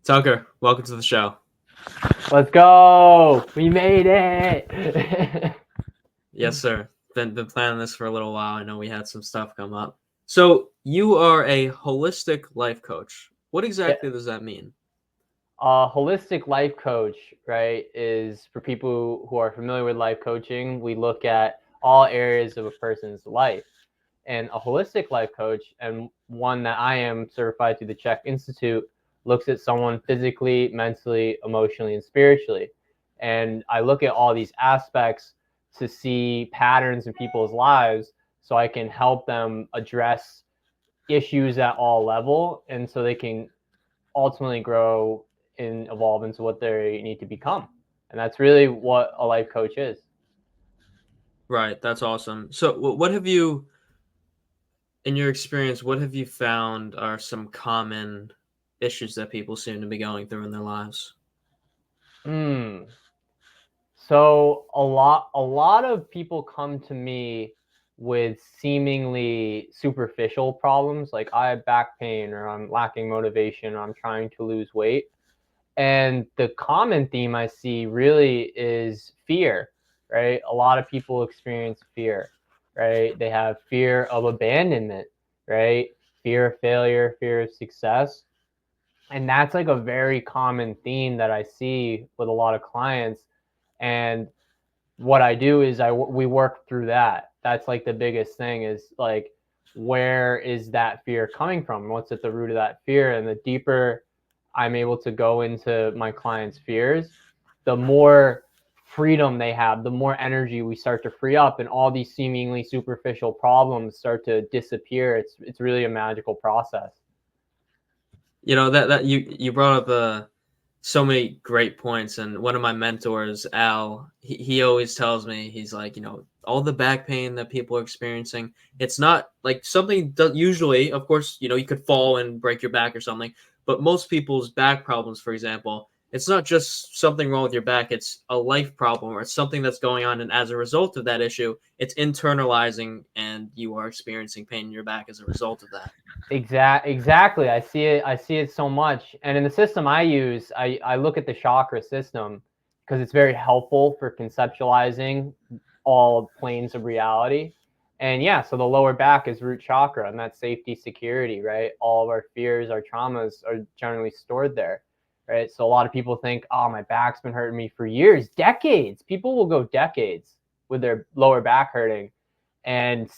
Tucker, welcome to the show. Let's go. We made it. Yes, sir. Been planning this for a little while. I know we had some stuff come up. So you are a holistic life coach. What Yeah. exactly does that mean? A holistic life coach, right, is for people who are familiar with life coaching. We look at all areas of a person's life. And a holistic life coach, and one that I am certified through the CHEK Institute, looks at someone physically, mentally, emotionally, and spiritually. And I look at all these aspects to see patterns in people's lives so I can help them address issues at all level, and so they can ultimately grow and evolve into what they need to become. And that's really what a life coach is. Right, that's awesome. So what have you, in your experience, what have you found are some common issues that people seem to be going through in their lives? Hmm. So a lot of people come to me with seemingly superficial problems, like I have back pain, or I'm lacking motivation, or I'm trying to lose weight. And the common theme I see really is fear, right? A lot of people experience fear, right? They have fear of abandonment, right? Fear of failure, fear of success. And that's like a very common theme that I see with a lot of clients. And what I do is we work through that. That's like the biggest thing is like, where is that fear coming from? What's at the root of that fear? And the deeper I'm able to go into my clients' fears, the more freedom they have, the more energy we start to free up, and all these seemingly superficial problems start to disappear. It's really a magical process. You know that you brought up so many great points, and one of my mentors, Al, he always tells me, he's like, all the back pain that people are experiencing, it's not like something that usually, of course, you could fall and break your back or something, but most people's back problems, for example, it's not just something wrong with your back, it's a life problem or it's something that's going on, and as a result of that issue, it's internalizing and you are experiencing pain in your back as a result of that. Exactly. I see it. I see it so much. And in the system I use, I look at the chakra system because it's very helpful for conceptualizing all planes of reality. And yeah, so the lower back is root chakra, and that's safety, security, right? All of our fears, our traumas are generally stored there, right? So a lot of people think, oh, my back's been hurting me for years, decades. People will go decades with their lower back hurting, and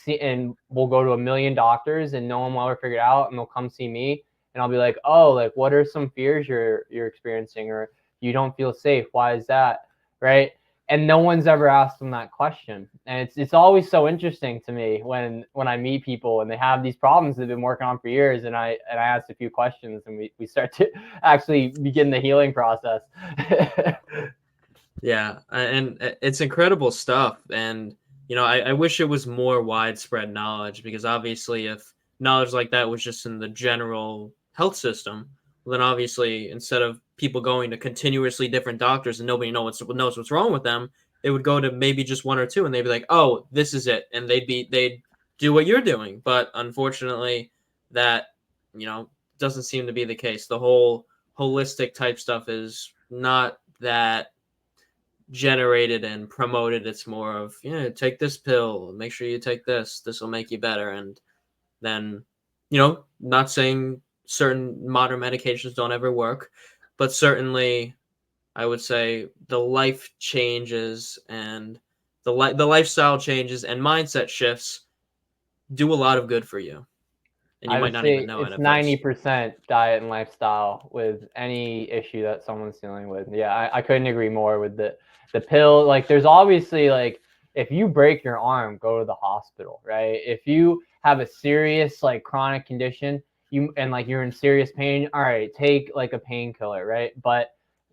we'll go to a million doctors and no one will ever figure it out, and they'll come see me, and I'll be like, oh, like, what are some fears you're experiencing, or you don't feel safe, why is that, right? And no one's ever asked them that question. And it's always so interesting to me when I meet people and they have these problems they've been working on for years, and I ask a few questions, and we start to actually begin the healing process. Yeah, and it's incredible stuff. And, I wish it was more widespread knowledge because obviously, if knowledge like that was just in the general health system, well, then obviously, instead of people going to continuously different doctors and nobody knows what's wrong with them, it would go to maybe just one or two and they'd be like, oh, this is it. And they'd do what you're doing. But unfortunately, that, you know, doesn't seem to be the case. The whole holistic type stuff is not that generated and promoted. It's more of, take this pill, make sure you take this will make you better. And then, not saying certain modern medications don't ever work, but certainly I would say the life changes and the lifestyle changes and mindset shifts do a lot of good for you, and you I might would not even say know it it's at first. 90% diet and lifestyle with any issue that someone's dealing with. Yeah, I couldn't agree more with the pill. Like, there's obviously, like, if you break your arm, go to the hospital, right? If you have a serious, like, chronic condition, like, you're in serious pain, all right, take like a painkiller, right? But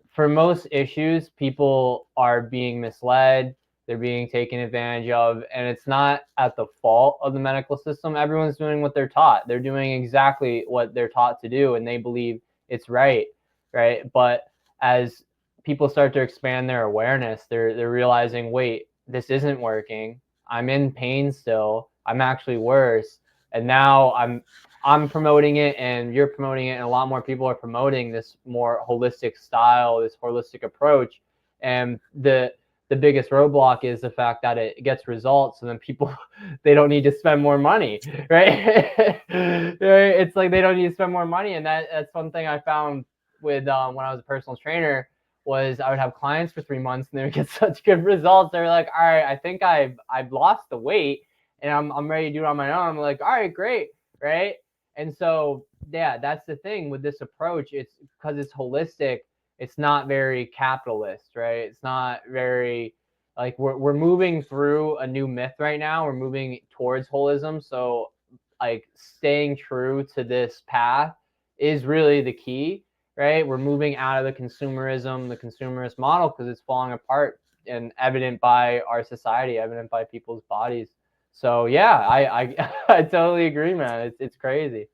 for most issues, people are being misled, they're being taken advantage of, and it's not at the fault of the medical system. Everyone's doing what they're taught. They're doing exactly what they're taught to do, and they believe it's right, right? But as people start to expand their awareness, they're realizing, wait, this isn't working. I'm in pain still. I'm actually worse, and now I'm promoting it and you're promoting it, and a lot more people are promoting this more holistic style, this holistic approach. And the biggest roadblock is the fact that it gets results, and then people they don't need to spend more money, right? It's like they don't need to spend more money, and that's one thing I found with when I was a personal trainer was I would have clients for 3 months and they would get such good results. They're like, all right, I think I've lost the weight and I'm ready to do it on my own. I'm like, all right, great, right? And so yeah, that's the thing with this approach. It's because it's holistic. It's not very capitalist, right? It's not very like we're moving through a new myth right now. We're moving towards holism. So like staying true to this path is really the key, right? We're moving out of the consumerist model because it's falling apart and evident by our society, evident by people's bodies. So yeah, I I totally agree, man. It's crazy.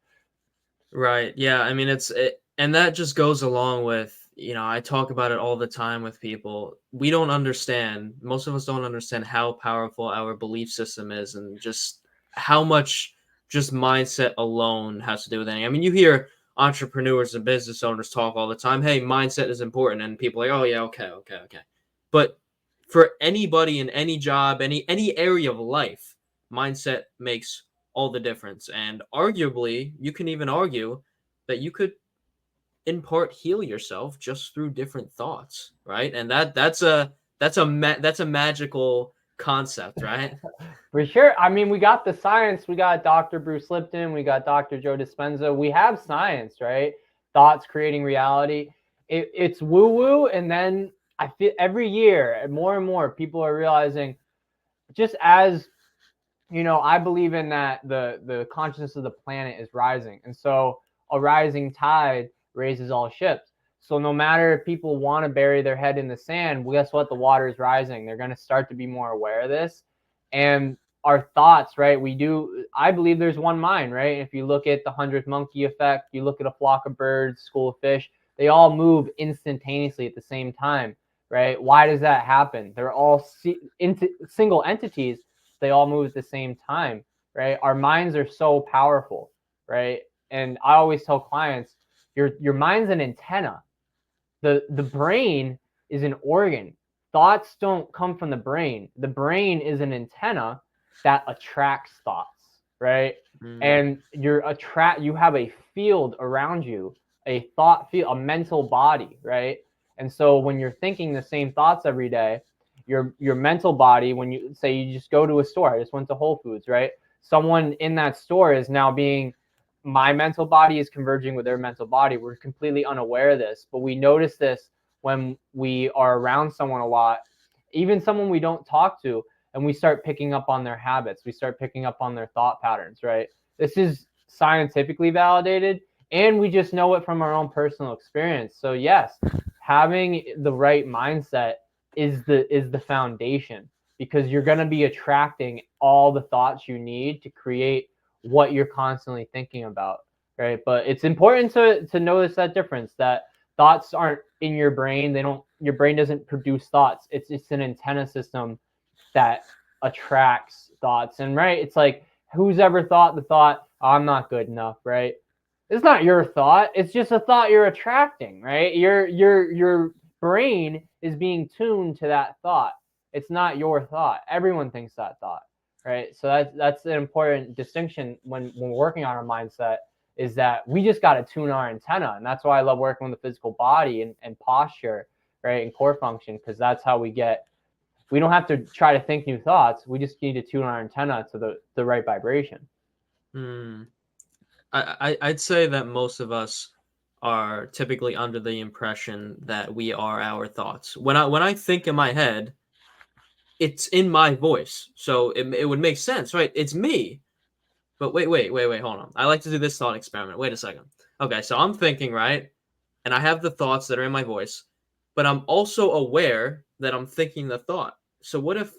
Right. Yeah. I mean, and that just goes along with, I talk about it all the time with people. We don't understand, most of us don't understand how powerful our belief system is and just how much just mindset alone has to do with anything. I mean, you hear entrepreneurs and business owners talk all the time, hey, mindset is important. And people are like, oh, yeah, okay, okay, okay. But for anybody in any job, any area of life, mindset makes all the difference. And arguably, you can even argue that you could in part heal yourself just through different thoughts, right? And that's a magical concept, right? For sure. I mean, we got the science. We got Dr. Bruce Lipton. We got Dr. Joe Dispenza. We have science, right? Thoughts creating reality. It's woo woo. And then I feel every year, more and more people are realizing, just as I believe in that the consciousness of the planet is rising. And so a rising tide raises all ships. So no matter if people want to bury their head in the sand, well, guess what? The water is rising. They're going to start to be more aware of this. And our thoughts, right? I believe there's one mind, right? If you look at the 100th monkey effect, you look at a flock of birds, school of fish, they all move instantaneously at the same time, right? Why does that happen? They're all single entities. They all move at the same time, right? Our minds are so powerful, right? And I always tell clients, your mind's an antenna. The brain is an organ. Thoughts don't come from the brain. The brain is an antenna that attracts thoughts, right? And you have a field around you, a thought field, a mental body, right? And so when you're thinking the same thoughts every day, your mental body, when you say you just go to a store, I just went to Whole Foods, right? Someone in that store is now my mental body is converging with their mental body. We're completely unaware of this, but we notice this when we are around someone a lot, even someone we don't talk to, and we start picking up on their habits. We start picking up on their thought patterns, right? This is scientifically validated, and we just know it from our own personal experience. So yes, having the right mindset is the foundation, because you're going to be attracting all the thoughts you need to create what you're constantly thinking about, right? But it's important to notice that difference, that thoughts aren't in your brain. Your brain doesn't produce thoughts. It's an antenna system that attracts thoughts. And right, it's like, who's ever thought the thought, oh, I'm not good enough, right? It's not your thought. It's just a thought you're attracting, right? Your brain is being tuned to that thought. It's not your thought. Everyone thinks that thought, right? So that's an important distinction when we're working on our mindset, is that we just got to tune our antenna. And that's why I love working with the physical body and posture, right? And core function, because that's how we don't have to try to think new thoughts. We just need to tune our antenna to the right vibration. I'd say that most of us are typically under the impression that we are our thoughts. When I think in my head, it's in my voice, so it would make sense, right? It's me. But wait, hold on. I like to do this thought experiment. Wait a second. Okay, so I'm thinking, right? And I have the thoughts that are in my voice, but I'm also aware that I'm thinking the thought. So what if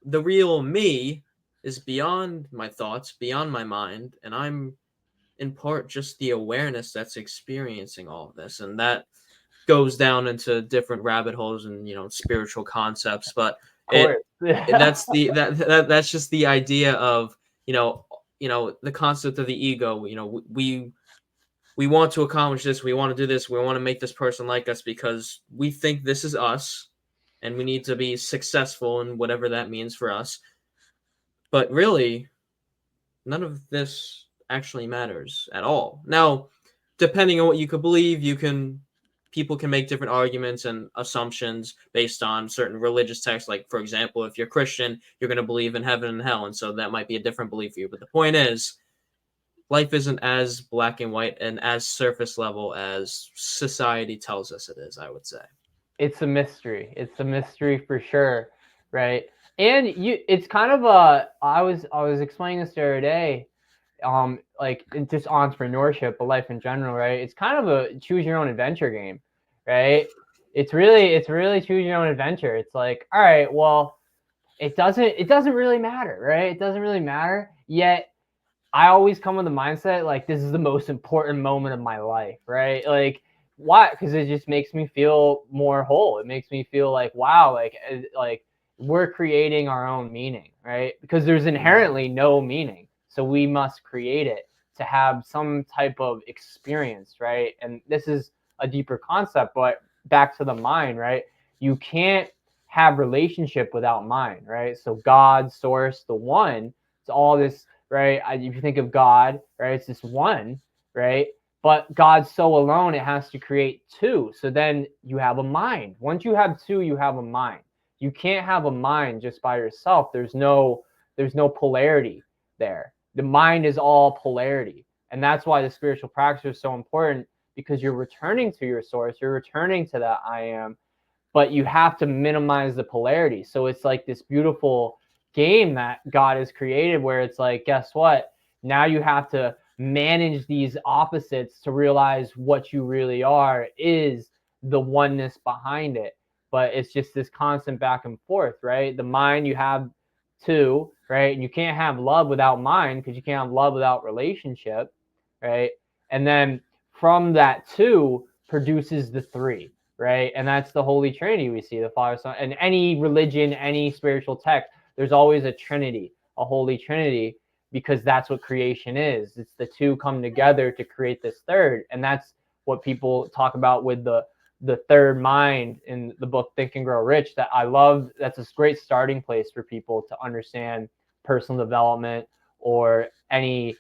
the real me is beyond my thoughts, beyond my mind, and I'm in part just the awareness that's experiencing all of this? And that goes down into different rabbit holes and spiritual concepts, but that's just the idea of the concept of the ego. We want to accomplish this, we want to do this, we want to make this person like us because we think this is us and we need to be successful in whatever that means for us. But really, none of this actually matters at all. Now, depending on what you could believe, people can make different arguments and assumptions based on certain religious texts. Like, for example, if you're Christian, you're going to believe in heaven and hell, and so that might be a different belief for you. But the point is, life isn't as black and white and as surface level as society tells us it is, I would say. It's a mystery. It's a mystery for sure, right? And it's kind of a. I was explaining this the other day, like just entrepreneurship, but life in general, right? It's kind of a choose your own adventure game, right? It's really choose your own adventure. It's like, all right, well, it doesn't really matter, right? It doesn't really matter. Yet I always come with the mindset like this is the most important moment of my life, right? Like why? Because it just makes me feel more whole. It makes me feel like wow, like we're creating our own meaning, right? Because there's inherently no meaning, so we must create it to have some type of experience, right? And this is a deeper concept, but back to the mind, right? You can't have relationship without mind, right? So God, source, the one, it's all this, right? If you think of God, right, it's this one, right? But God's so alone, it has to create two. So then you have a mind. Once you have two, you have a mind. You can't have a mind just by yourself. There's no polarity there. The mind is all polarity. And that's why the spiritual practice is so important, because you're returning to your source, you're returning to that I am, but you have to minimize the polarity. So it's like this beautiful game that God has created where it's like, guess what? Now you have to manage these opposites to realize what you really are is the oneness behind it. But it's just this constant back and forth, right? The mind, you have two, right? And you can't have love without mind, because you can't have love without relationship, right? And then from that two produces the three, right? And that's the Holy Trinity we see, the Father, Son, and any religion, any spiritual text, there's always a Trinity, a Holy Trinity, because that's what creation is. It's the two come together to create this third. And that's what people talk about with the third mind in the book Think and Grow Rich, that I love. That's a great starting place for people to understand personal development or any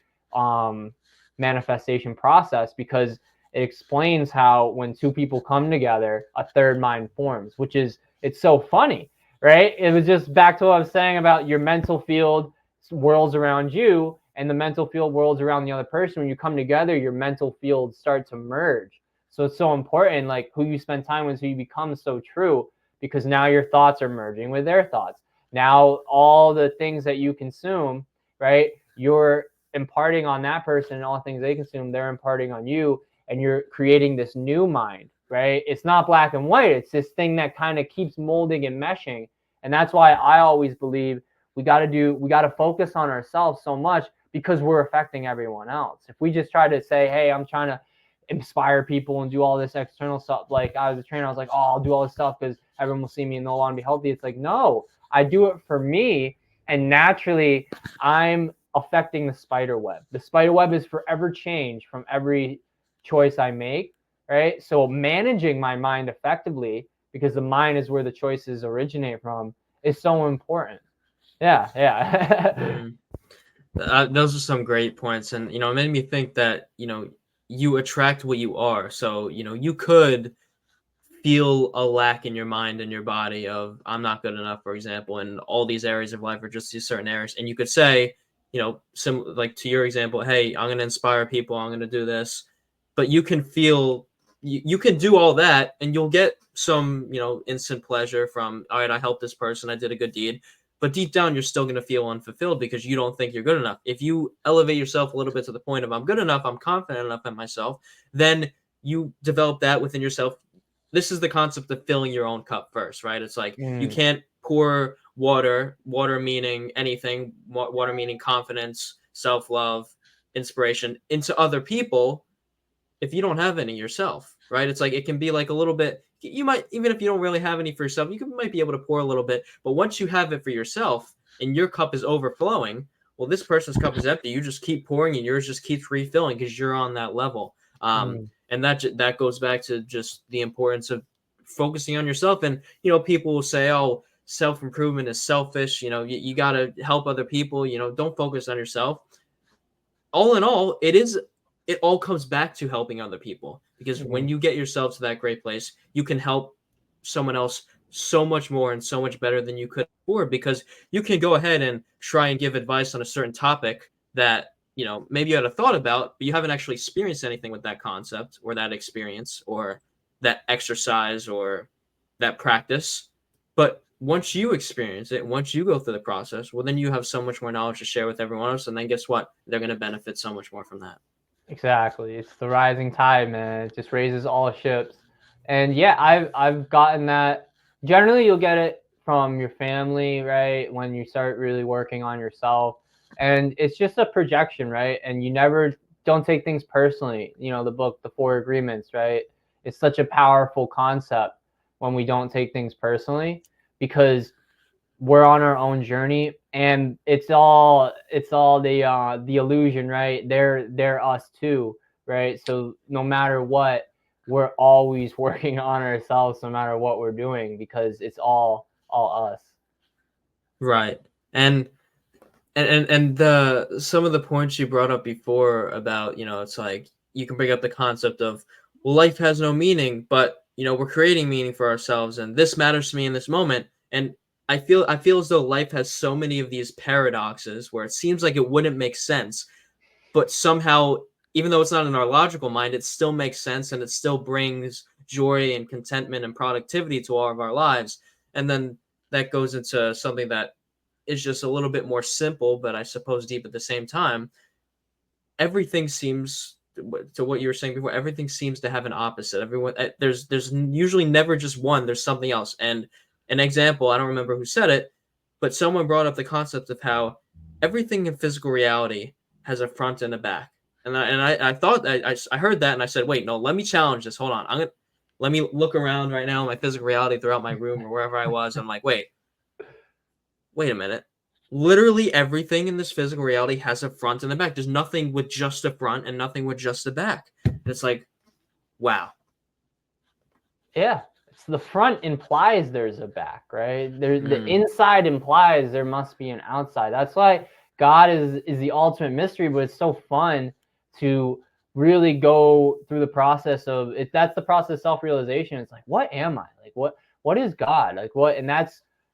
manifestation process, because it explains how when two people come together, a third mind forms, which is, it's so funny, right? It was just back to what I was saying about your mental field worlds around you and the mental field worlds around the other person. When you come together, your mental fields start to merge. So it's so important, like who you spend time with, who you become, so true, because now your thoughts are merging with their thoughts. Now all the things that you consume, right, you're imparting on that person, and all the things they consume, they're imparting on you, and you're creating this new mind, right? It's not black and white. It's this thing that kind of keeps molding and meshing. And that's why I always believe we got to focus on ourselves so much, because we're affecting everyone else. If we just try to say, hey, I'm trying to inspire people and do all this external stuff, like I was a trainer, I was like, oh, I'll do all this stuff because everyone will see me and they'll want to be healthy. It's like, no, I do it for me, and naturally I'm affecting the spider web. The spider web is forever changed from every choice I make, right? So managing my mind effectively, because the mind is where the choices originate from, is so important. Yeah. Those are some great points, and it made me think that you attract what you are. So you could feel a lack in your mind and your body of I'm not good enough, for example, and all these areas of life are just these certain areas, and you could say, like to your example, hey, I'm going to inspire people, I'm going to do this, but you can feel you can do all that and you'll get some instant pleasure from, all right, I helped this person, I did a good deed, but deep down you're still going to feel unfulfilled because you don't think you're good enough. If you elevate yourself a little bit to the point of I'm good enough, I'm confident enough in myself, then you develop that within yourself. This is the concept of filling your own cup first, right? It's like you can't pour water meaning anything, water meaning confidence, self-love, inspiration, into other people if you don't have any yourself, right? It's like it can be like a little bit, you might, even if you don't really have any for yourself, might be able to pour a little bit, but once you have it for yourself and your cup is overflowing, Well, this person's cup is empty. You just keep pouring and yours just keeps refilling because you're on that level. And that goes back to just the importance of focusing on yourself. And, people will say, oh, self-improvement is selfish. You got to help other people. Don't focus on yourself. All in all, it all comes back to helping other people, because when you get yourself to that great place, you can help someone else so much more and so much better than you could before, because you can go ahead and try and give advice on a certain topic that maybe you had a thought about, but you haven't actually experienced anything with that concept or that experience or that exercise or that practice. But once you experience it, once you go through the process, well, then you have so much more knowledge to share with everyone else, and then guess what? They're going to benefit so much more from that. Exactly. It's the rising tide, man. It just raises all ships. And yeah, I've gotten that. Generally, you'll get it from your family, right? When you start really working on yourself. And it's just a projection, right? And don't take things personally. The book, The Four Agreements, right? It's such a powerful concept when we don't take things personally, because we're on our own journey, and it's all the illusion, right? They're us too, right? So no matter what, we're always working on ourselves, no matter what we're doing, because it's all us. Right. And the some of the points you brought up before about, it's like you can bring up the concept of, well, life has no meaning, but we're creating meaning for ourselves, and this matters to me in this moment. And I feel as though life has so many of these paradoxes where it seems like it wouldn't make sense, but somehow, even though it's not in our logical mind, it still makes sense, and it still brings joy and contentment and productivity to all of our lives. And then that goes into something that is just a little bit more simple, but I suppose deep at the same time. Everything seems, to what you were saying before, everything seems to have an opposite. Everyone, there's usually never just one. There's something else. And an example, I don't remember who said it, but someone brought up the concept of how everything in physical reality has a front and a back. And I thought, I heard that and I said, wait, no, let me challenge this. Hold on, let me look around right now in my physical reality throughout my room or wherever I was. I'm like, wait a minute. Literally everything in this physical reality has a front and a back. There's nothing with just a front and nothing with just a back. It's like, wow. Yeah. So the front implies there's a back, right? The inside implies there must be an outside. That's why God is the ultimate mystery, but it's so fun to really go through the process of it. That's the process of self-realization. It's like, what am I? Like, what is God? Like, what? And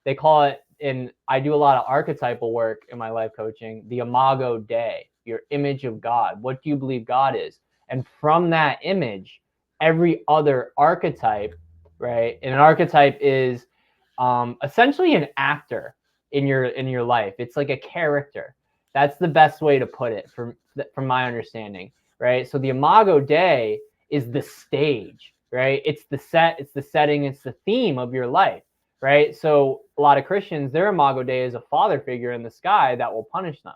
they call it, and I do a lot of archetypal work in my life coaching, the imago Dei, your image of God. What do you believe God is? And from that image, every other archetype, right? And an archetype is essentially an actor in your life. It's like a character. That's the best way to put it from my understanding, right? So the imago Dei is the stage, right? It's the setting, it's the theme of your life, right? So a lot of Christians, their imago Dei is a father figure in the sky that will punish them,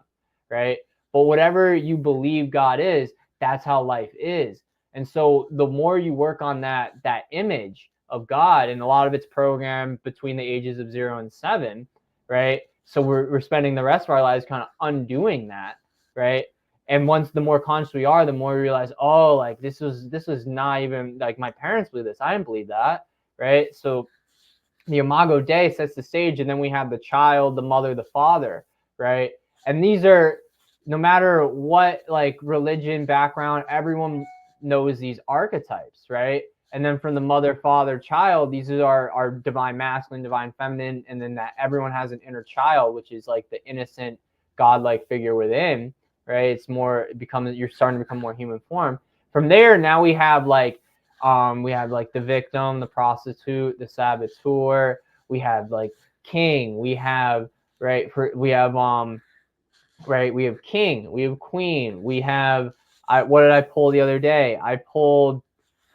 right? But whatever you believe God is, that's how life is. And so the more you work on that image of God, and a lot of it's programmed between the ages of 0 and 7, right? So we're spending the rest of our lives kind of undoing that, right? And the more conscious we are, the more we realize, oh, like this was not even like my parents believe this. I didn't believe that, right? So the imago Dei sets the stage, and then we have the child, the mother, the father, right? And these are, no matter what like religion background, everyone knows these archetypes, right? And then from the mother, father, child, these are our divine masculine, divine feminine, and then that everyone has an inner child, which is like the innocent, godlike figure within, right? It's more you're starting to become more human form. From there, now we have like the victim, the prostitute, the saboteur. We have like king. We have right. We have we have king. We have queen. We have what did I pull the other day? I pulled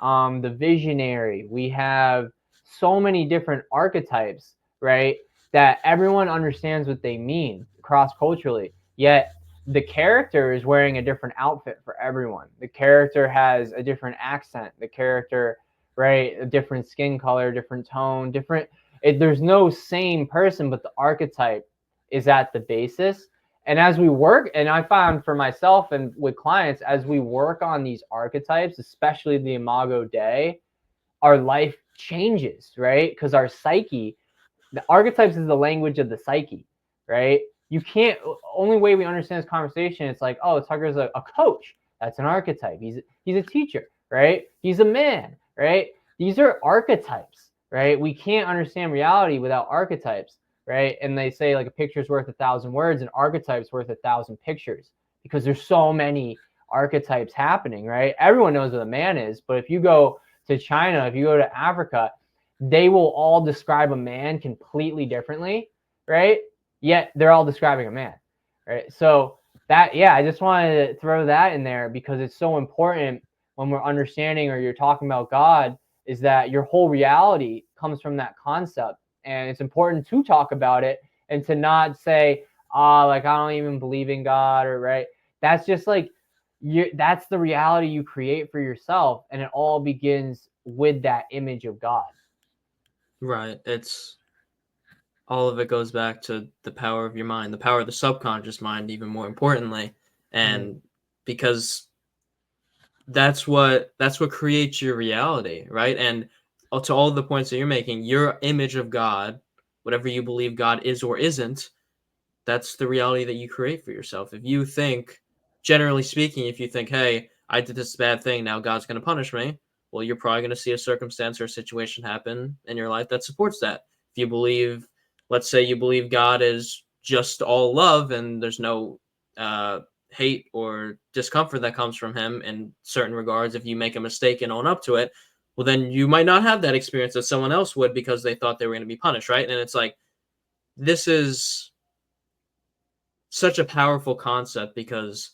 the visionary. We have so many different archetypes, right? That everyone understands what they mean cross culturally. Yet the character is wearing a different outfit for everyone. The character has a different accent. The character, right, a different skin color, different tone, different. There's no same person, but the archetype is at the basis. And as we work, and I found for myself and with clients, as we work on these archetypes, especially the Imago Dei, our life changes, right? Because our psyche, the archetypes is the language of the psyche, right? You can't, only way we understand this conversation, it's like, oh, Tucker's a coach. That's an archetype. He's a teacher, right? He's a man, right? These are archetypes, right? We can't understand reality without archetypes, right? And they say like a picture's worth 1,000 words, and archetypes worth 1,000 pictures, because there's so many archetypes happening, right? Everyone knows what a man is, but if you go to China, if you go to Africa, they will all describe a man completely differently, right? Yet they're all describing a man, right? So that, yeah, I just wanted to throw that in there because it's so important when we're understanding or you're talking about God, is that your whole reality comes from that concept. And it's important to talk about it and to not say, like, I don't even believe in God, or right. That's just like, that's the reality you create for yourself. And it all begins with that image of God. Right. It's all of it goes back to the power of your mind, the power of the subconscious mind, even more importantly. And because that's what creates your reality, right? And to all the points that you're making, your image of God, whatever you believe God is or isn't, that's the reality that you create for yourself. If you think, generally speaking, if you think, hey, I did this bad thing, now God's going to punish me, well, you're probably going to see a circumstance or a situation happen in your life that supports that. If you believe, let's say you believe God is just all love and there's no hate or discomfort that comes from him in certain regards, if you make a mistake and own up to it, well, then you might not have that experience that someone else would because they thought they were going to be punished, right? And it's like, this is such a powerful concept because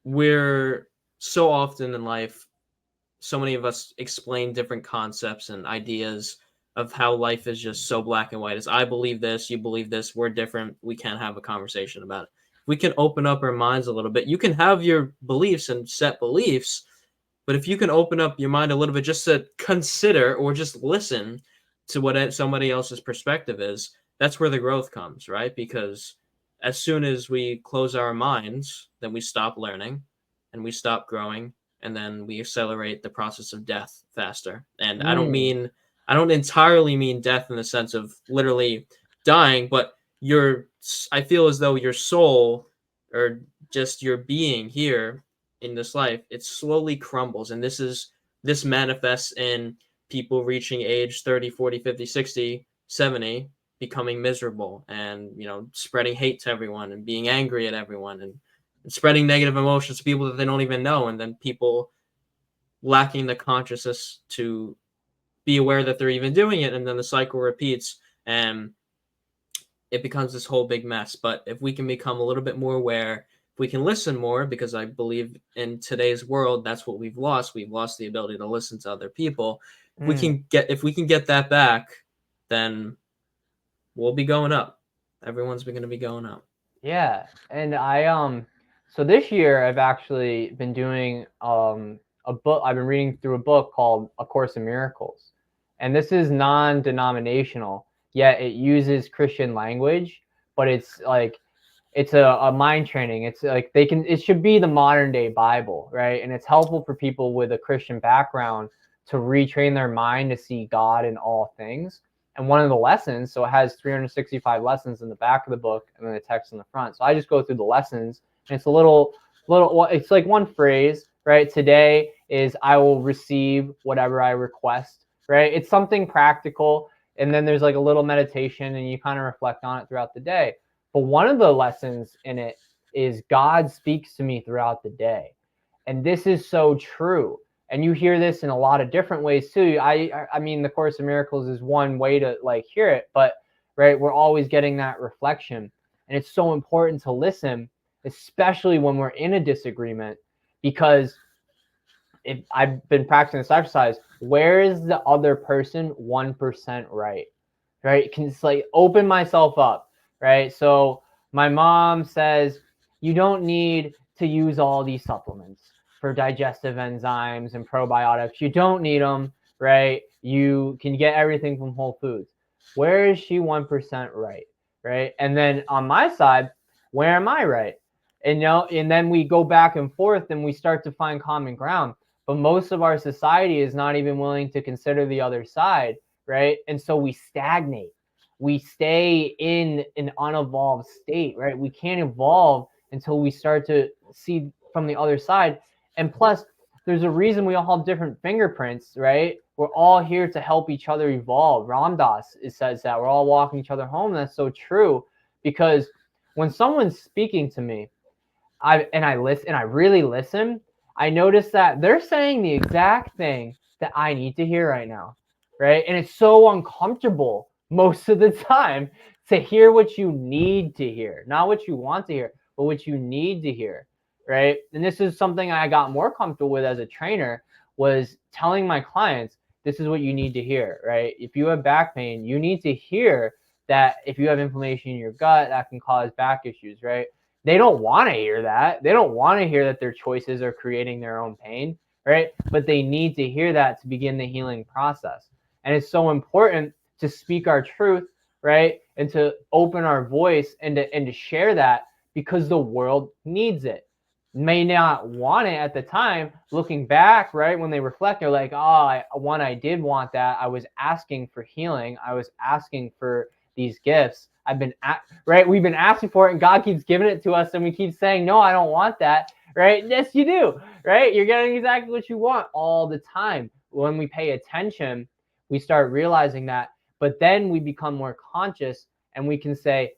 we're so often in life, so many of us explain different concepts and ideas of how life is just so black and white. As I believe this, you believe this, we're different, we can't have a conversation about it. We can open up our minds a little bit. You can have your beliefs and set beliefs, but if you can open up your mind a little bit just to consider or just listen to what somebody else's perspective is, that's where the growth comes, right? Because as soon as we close our minds, then we stop learning and we stop growing, and then we accelerate the process of death faster. And I don't entirely mean death in the sense of literally dying, but I feel as though your soul, or just your being here in this life, it slowly crumbles. And this manifests in people reaching age 30, 40, 50, 60, 70, becoming miserable and, spreading hate to everyone and being angry at everyone and spreading negative emotions to people that they don't even know. And then people lacking the consciousness to be aware that they're even doing it. And then the cycle repeats and it becomes this whole big mess. But if we can become a little bit more aware, if we can listen more, because I believe in today's world, that's what we've lost. We've lost the ability to listen to other people. If we can get that back, then we'll be going up. Everyone's going to be going up. Yeah. And so this year I've actually been doing a book. I've been reading through a book called A Course in Miracles. And this is non-denominational, yet it uses Christian language, but it's like, it's a mind training. It's like it should be the modern day Bible, right? And it's helpful for people with a Christian background to retrain their mind to see God in all things. And one of the lessons, so it has 365 lessons in the back of the book and then the text in the front. So I just go through the lessons, and it's a little, it's like one phrase, right? Today is I will receive whatever I request, right? It's something practical. And then there's like a little meditation and you kind of reflect on it throughout the day. But one of the lessons in it is God speaks to me throughout the day. And this is so true. And you hear this in a lot of different ways too. I mean, the Course in Miracles is one way to like hear it, but right, we're always getting that reflection. And it's so important to listen, especially when we're in a disagreement, because if I've been practicing this exercise, where is the other person 1% right? Right? Can just like open myself up, right? So my mom says, you don't need to use all these supplements for digestive enzymes and probiotics. You don't need them, right? You can get everything from Whole Foods. Where is she 1% right? Right? And then on my side, where am I right? And and then we go back and forth and we start to find common ground. But most of our society is not even willing to consider the other side, right? And so we stagnate. We stay in an unevolved state, right? We can't evolve until we start to see from the other side. And plus, there's a reason we all have different fingerprints, right? We're all here to help each other evolve. Ram Dass says that we're all walking each other home. That's so true, because when someone's speaking to me, I listen and I really listen, I notice that they're saying the exact thing that I need to hear right now, right? And it's so uncomfortable most of the time to hear what you need to hear, not what you want to hear, but what you need to hear, right? And this is something I got more comfortable with as a trainer, was telling my clients, this is what you need to hear, right? If you have back pain, you need to hear that if you have inflammation in your gut, that can cause back issues, right? They don't want to hear that. They don't want to hear that their choices are creating their own pain, right? But they need to hear that to begin the healing process. And it's so important to speak our truth, right? And to open our voice and to share that, because the world needs it. May not want it at the time. Looking back, right, when they reflect, they're like, oh, I did want that. I was asking for healing. I was asking for these gifts. Right? We've been asking for it, and God keeps giving it to us, and we keep saying, no, I don't want that, right? Yes, you do, right? You're getting exactly what you want all the time. When we pay attention, we start realizing that, but then we become more conscious, and we can say,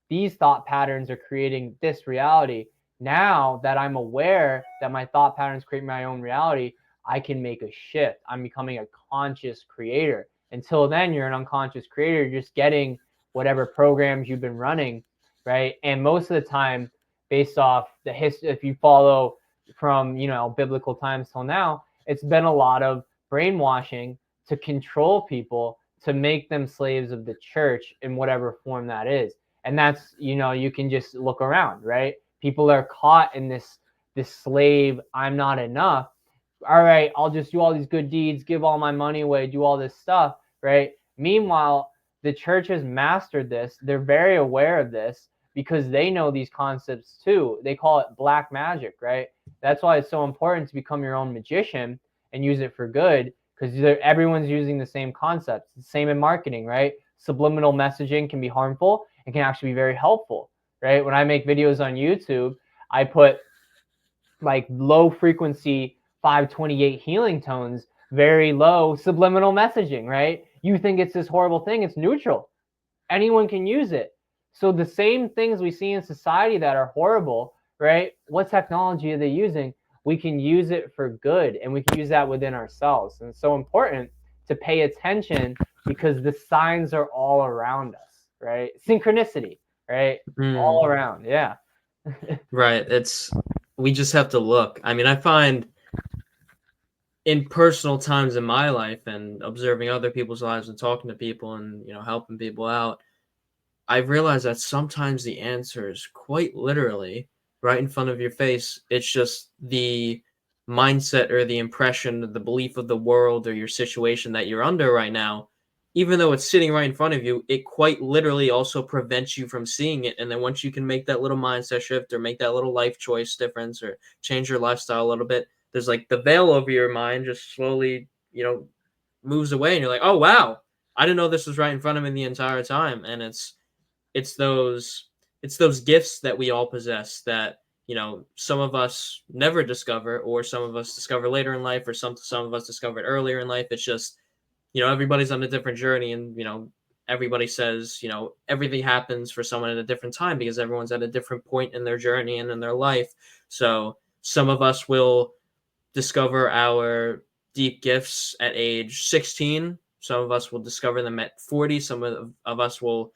these thought patterns are creating this reality. Now that I'm aware that my thought patterns create my own reality, I can make a shift. I'm becoming a conscious creator. Until then, you're an unconscious creator. You're just getting whatever programs you've been running, right? And most of the time, based off the history, if you follow from biblical times till now, it's been a lot of brainwashing to control people, to make them slaves of the church in whatever form that is. And that's, you can just look around, right? People are caught in this slave, I'm not enough. All right, I'll just do all these good deeds, give all my money away, do all this stuff, right? Meanwhile, the church has mastered this. They're very aware of this because they know these concepts too. They call it black magic, right? That's why it's so important to become your own magician and use it for good, because everyone's using the same concepts. It's the same in marketing, right? Subliminal messaging can be harmful and can actually be very helpful, right? When I make videos on YouTube, I put like low frequency 528 healing tones, very low subliminal messaging, right? You think it's this horrible thing, it's neutral. Anyone can use it. So the same things we see in society that are horrible, right? What technology are they using? We can use it for good, and we can use that within ourselves. And it's so important to pay attention, because the signs are all around us, right? Synchronicity, right? All around, yeah. Right. We just have to look. I mean, I find in personal times in my life and observing other people's lives and talking to people and, helping people out, I've realized that sometimes the answer is quite literally right in front of your face. It's just the mindset or the impression, the belief of the world or your situation that you're under right now. Even though it's sitting right in front of you, it quite literally also prevents you from seeing it. And then once you can make that little mindset shift or make that little life choice difference or change your lifestyle a little bit, there's like the veil over your mind just slowly, moves away. And you're like, oh, wow, I didn't know this was right in front of me the entire time. And it's those gifts that we all possess that some of us never discover, or some of us discover later in life, or some of us discovered earlier in life. It's just everybody's on a different journey, and everybody says everything happens for someone at a different time because everyone's at a different point in their journey and in their life. So some of us will discover our deep gifts at age 16. Some of us will discover them at 40. Some of us will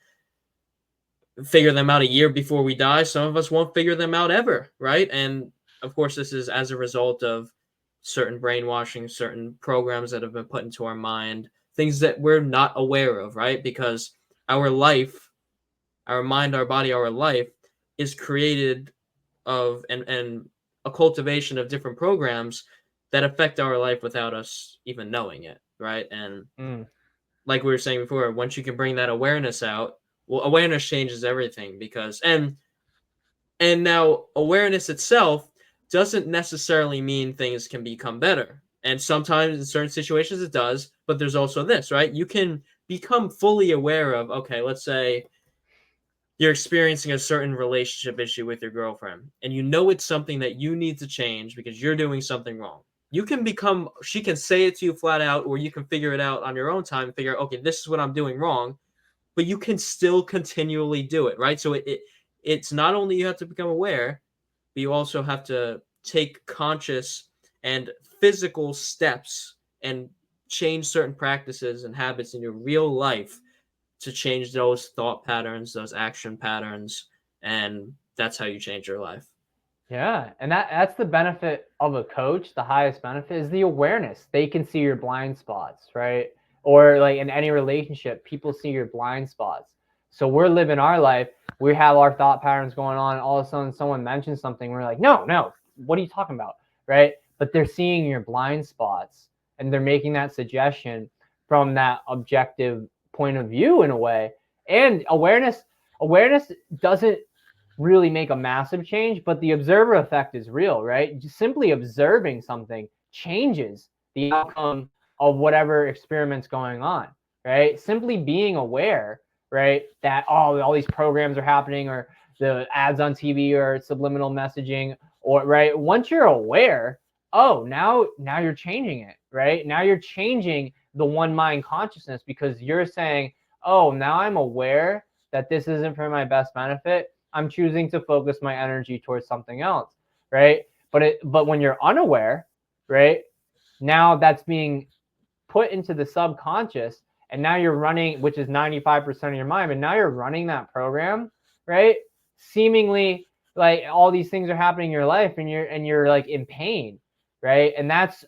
figure them out a year before we die. Some of us won't figure them out ever, right? And of course, this is as a result of certain brainwashing, certain programs that have been put into our mind, things that we're not aware of, right? Because our life, our mind, our body, our life is created of and a cultivation of different programs that affect our life without us even knowing it, right? And like we were saying before, once you can bring that awareness out, Well, awareness changes everything because and now awareness itself doesn't necessarily mean things can become better. And sometimes in certain situations it does, but there's also this, right? You can become fully aware of, okay, let's say you're experiencing a certain relationship issue with your girlfriend and you know it's something that you need to change because you're doing something wrong. You can become, she can say it to you flat out, or you can figure it out on your own time and figure out, okay, this is what I'm doing wrong, but you can still continually do it, right? So it's not only you have to become aware, but you also have to take conscious and physical steps and change certain practices and habits in your real life to change those thought patterns, those action patterns, and that's how you change your life. Yeah, and that's the benefit of a coach. The highest benefit is the awareness. They can see your blind spots, right? Or like in any relationship, people see your blind spots. So we're living our life. We have our thought patterns going on. All of a sudden, someone mentions something. We're like, no, what are you talking about, right? But they're seeing your blind spots, and they're making that suggestion from that objective point of view in a way. And awareness doesn't really make a massive change, but the observer effect is real, right? Just simply observing something changes the outcome of whatever experiment's going on, right? Simply being aware, right, that all these programs are happening, or the ads on TV, or subliminal messaging, or right, once you're aware, now you're changing it, right? Now you're changing the one mind consciousness, because you're saying, oh, now I'm aware that this isn't for my best benefit. I'm choosing to focus my energy towards something else, right? But when you're unaware, right, now that's being put into the subconscious, and now you're running, which is 95% of your mind, but now you're running that program, right? Seemingly like all these things are happening in your life, and you're like in pain, right? And that's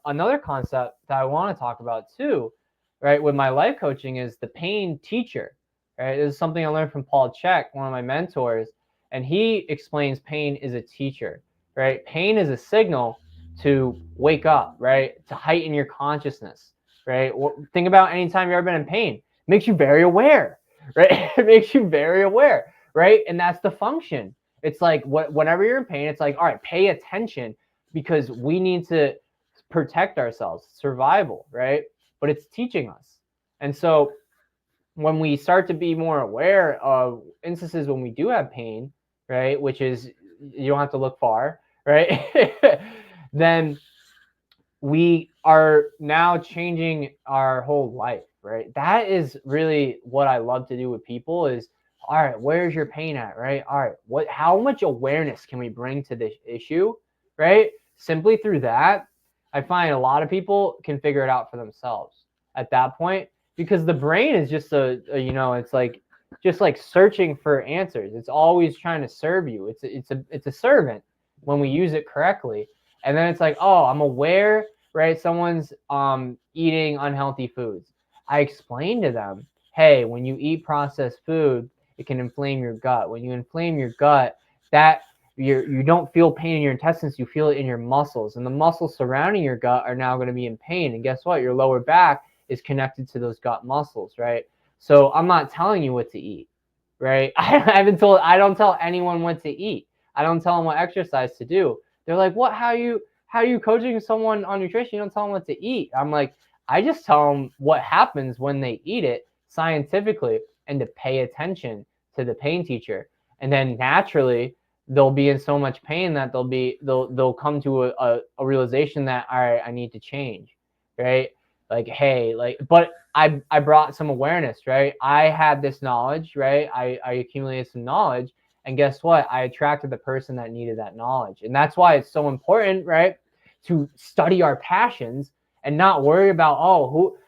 another concept that I want to talk about too, right? With my life coaching, is the pain teacher, right? This is something I learned from Paul CHEK, one of my mentors, and he explains pain is a teacher, right? Pain is a signal to wake up, right? To heighten your consciousness, right? Think about any time you've ever been in pain. It makes you very aware, right? It makes you very aware, right? And that's the function. It's like whenever you're in pain, it's like, all right, pay attention, because we need to protect ourselves, survival, right? But it's teaching us. And so when we start to be more aware of instances when we do have pain, right, which is, you don't have to look far, right, then we are now changing our whole life, right? That is really what I love to do with people is, all right, where's your pain at, right? All right, how much awareness can we bring to this issue, right? Simply through that, I find a lot of people can figure it out for themselves at that point, because the brain is just it's like just like searching for answers. It's always trying to serve you. It's a servant when we use it correctly. And then it's like, oh, I'm aware, right? Someone's eating unhealthy foods. I explain to them, hey, when you eat processed food, it can inflame your gut. When you inflame your gut, that you don't feel pain in your intestines, you feel it in your muscles. And the muscles surrounding your gut are now going to be in pain. And guess what? Your lower back is connected to those gut muscles, right? So I'm not telling you what to eat, right? I don't tell anyone what to eat. I don't tell them what exercise to do. They're like, what? How are you coaching someone on nutrition? You don't tell them what to eat. I'm like, I just tell them what happens when they eat it scientifically, and to pay attention to the pain teacher. And then naturally, they'll be in so much pain that they'll come to a realization that, all right, I need to change, right? Like, hey, like, but I brought some awareness, right? I had this knowledge, right? I accumulated some knowledge, and guess what? I attracted the person that needed that knowledge. And that's why it's so important, right, to study our passions and not worry about,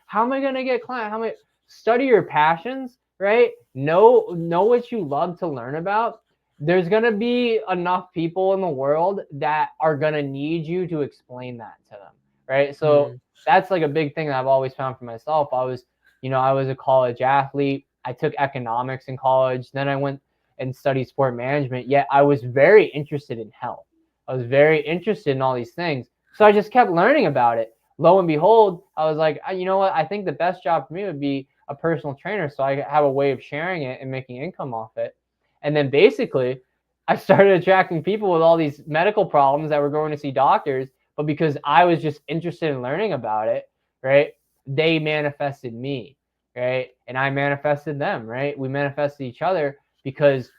how am I going to get client? Study your passions, right? Know what you love to learn about. There's going to be enough people in the world that are going to need you to explain that to them, right? So that's like a big thing that I've always found for myself. I was a college athlete. I took economics in college. Then I went and studied sport management. Yet I was very interested in health. I was very interested in all these things. So I just kept learning about it. Lo and behold, I was like, you know what? I think the best job for me would be a personal trainer, so I have a way of sharing it and making income off it. And then basically I started attracting people with all these medical problems that were going to see doctors, but because I was just interested in learning about it, right? They manifested me, right? And I manifested them, right? We manifested each other because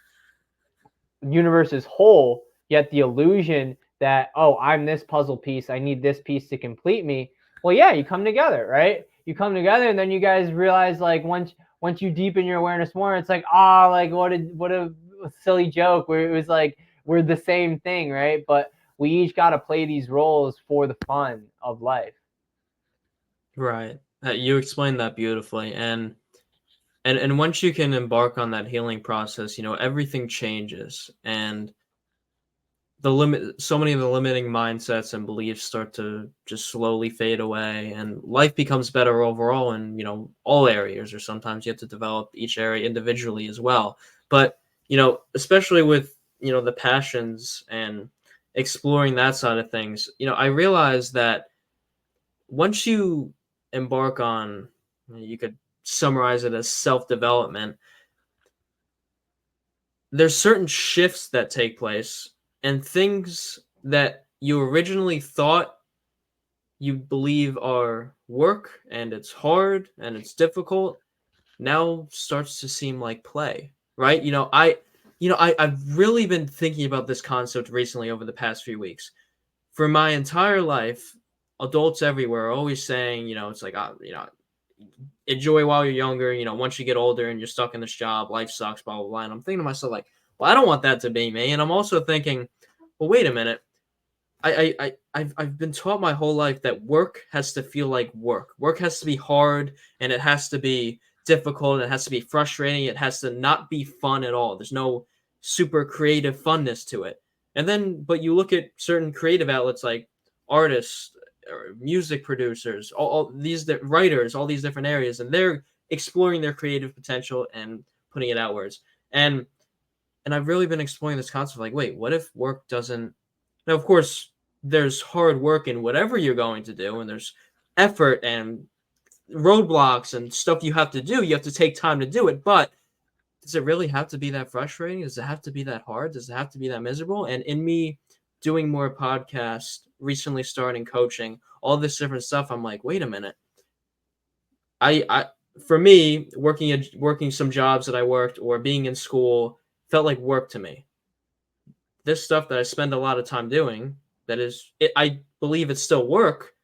the universe is whole, yet the illusion that, oh, I'm this puzzle piece, I need this piece to complete me. Well, yeah, you come together, right? You come together, and then you guys realize, like, once you deepen your awareness more, it's like, like what a silly joke. Where it was like we're the same thing, right? But we each got to play these roles for the fun of life. Right. You explained that beautifully, and once you can embark on that healing process, everything changes, and so many of the limiting mindsets and beliefs start to just slowly fade away, and life becomes better overall in all areas, or sometimes you have to develop each area individually as well. But especially with the passions and exploring that side of things, I realized that once you embark on, you could summarize it as self-development, there's certain shifts that take place, and things that you originally thought you believe are work and it's hard and it's difficult now starts to seem like play, right? I've really been thinking about this concept recently over the past few weeks. For my entire life, adults everywhere are always saying, it's like, enjoy while you're younger. Once you get older and you're stuck in this job, life sucks, blah, blah, blah. And I'm thinking to myself, like, well, I don't want that to be me. And I'm also thinking, well, wait a minute. I've been taught my whole life that work has to feel like work. Work has to be hard, and it has to be difficult, and it has to be frustrating. It has to not be fun at all. There's no super creative funness to it. And then, but you look at certain creative outlets like artists or music producers, all these writers, all these different areas, and they're exploring their creative potential and putting it outwards. And I've really been exploring this concept, like, wait, what if work doesn't? Now, of course, there's hard work in whatever you're going to do, and there's effort and roadblocks and stuff you have to do. You have to take time to do it, but does it really have to be that frustrating? Does it have to be that hard? Does it have to be that miserable? And in me doing more podcasts, recently starting coaching, all this different stuff, I'm like, wait a minute. I for me, working some jobs that I worked or being in school felt like work to me. This stuff that I spend a lot of time doing, I believe it's still work,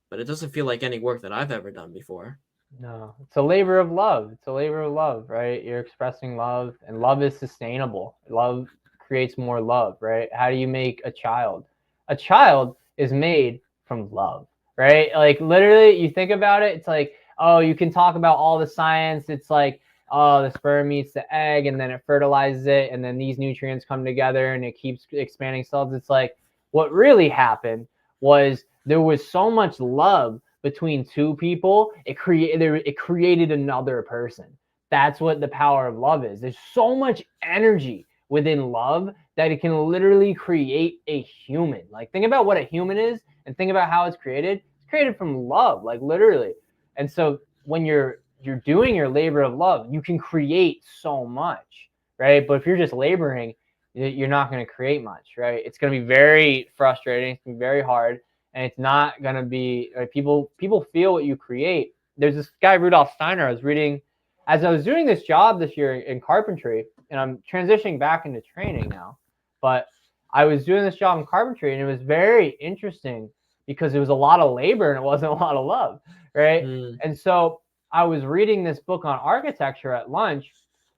but it doesn't feel like any work that I've ever done before. No, it's a labor of love. It's a labor of love, right? You're expressing love, and love is sustainable. Love creates more love, right? How do you make a child? A child is made from love, right? Like, literally, you think about it, it's like, oh, you can talk about all the science. It's like, oh, the sperm meets the egg, and then it fertilizes it, and then these nutrients come together, and it keeps expanding cells. It's like, what really happened was there was so much love between two people, it created another person. That's what the power of love is. There's so much energy within love that it can literally create a human. Like, think about what a human is and think about how it's created. It's created from love, like, literally. And so when you're doing your labor of love, you can create so much, right? But if you're just laboring, you're not going to create much, right? It's going to be very frustrating. It's going to be very hard. And it's not going to be, like, people feel what you create. There's this guy, Rudolf Steiner, I was reading as I was doing this job this year in carpentry, and I'm transitioning back into training now. But I was doing this job in carpentry, and it was very interesting because it was a lot of labor and it wasn't a lot of love, right? And so I was reading this book on architecture at lunch.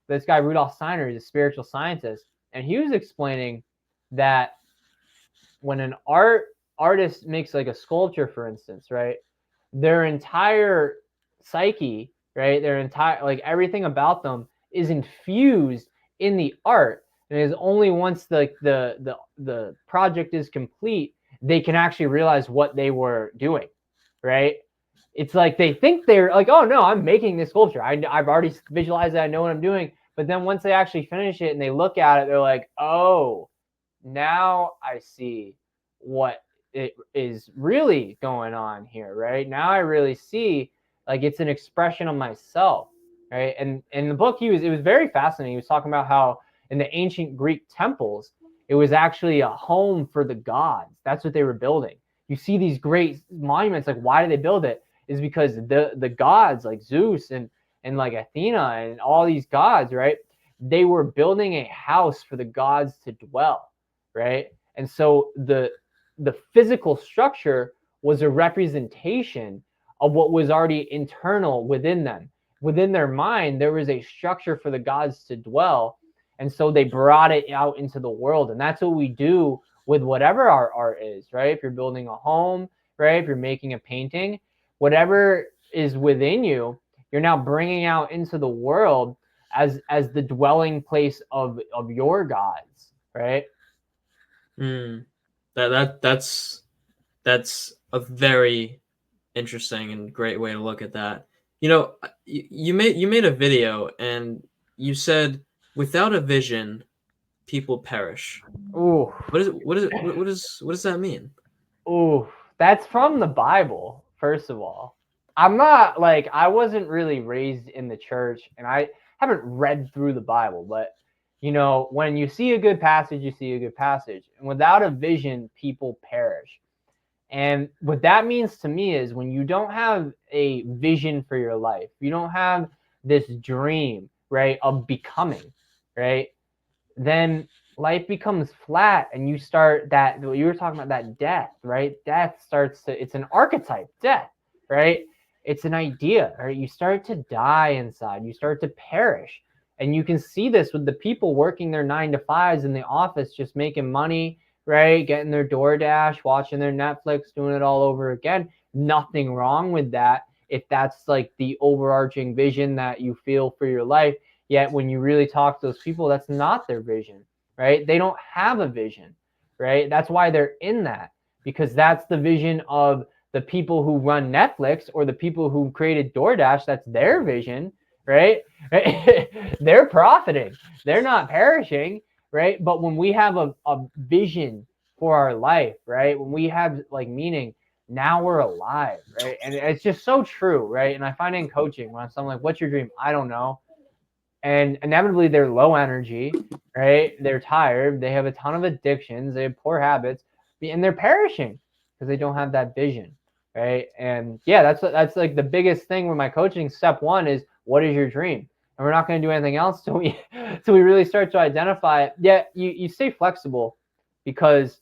This guy, Rudolf Steiner, is a spiritual scientist, and he was explaining that when an artist makes, like, a sculpture, for instance, right, their entire psyche, right, their entire, like, everything about them is infused in the art, and it is only once the project is complete they can actually realize what they were doing, right? It's like they think they're like, oh no, I'm making this sculpture, I've already visualized it, I know what I'm doing. But then once they actually finish it and they look at it, they're like, oh, now I see what it is really going on here, right? Now I really see Like it's an expression of myself, right? And in the book, it was very fascinating. He was talking about how in the ancient Greek temples, it was actually a home for the gods. That's what they were building. You see these great monuments. Like, why did they build it? Is because the gods like Zeus and like Athena and all these gods, right? They were building a house for the gods to dwell, right? And so the physical structure was a representation of what was already internal within them. Within their mind, there was a structure for the gods to dwell. And so they brought it out into the world. And that's what we do with whatever our art is, right? If you're building a home, right? If you're making a painting, whatever is within you, you're now bringing out into the world as the dwelling place of your gods, right? That's a very interesting and great way to look at that. You know, you made a video and you said without a vision, people perish. Ooh, What does that mean? ooh, that's from the Bible, first of all. I'm not like, I wasn't really raised in the church and I haven't read through the Bible, but you know, when you see a good passage, you see a good passage. And without a vision, people perish. And what that means to me is when you don't have a vision for your life, you don't have this dream, right, of becoming, right, then life becomes flat and you start that, you were talking about that death, right? Death starts to, it's an archetype, death, right? It's an idea, right? You start to die inside, you start to perish. And you can see this with the people working their 9 to 5s in the office, just making money, right? Getting their DoorDash, watching their Netflix, doing it all over again. Nothing wrong with that if that's like the overarching vision that you feel for your life. Yet when you really talk to those people, that's not their vision, right? They don't have a vision, right? That's why they're in that, because that's the vision of the people who run Netflix or the people who created DoorDash. That's their vision, right? They're profiting. They're not perishing, right? But when we have a vision for our life, right? When we have like meaning, now we're alive, right? And it's just so true, right? And I find in coaching when I'm like, what's your dream? I don't know. And inevitably they're low energy, right? They're tired. They have a ton of addictions. They have poor habits, and they're perishing because they don't have that vision, right? And yeah, that's like the biggest thing with my coaching. Step one is, what is your dream? And we're not going to do anything else till we really start to identify it. Yeah, you stay flexible, because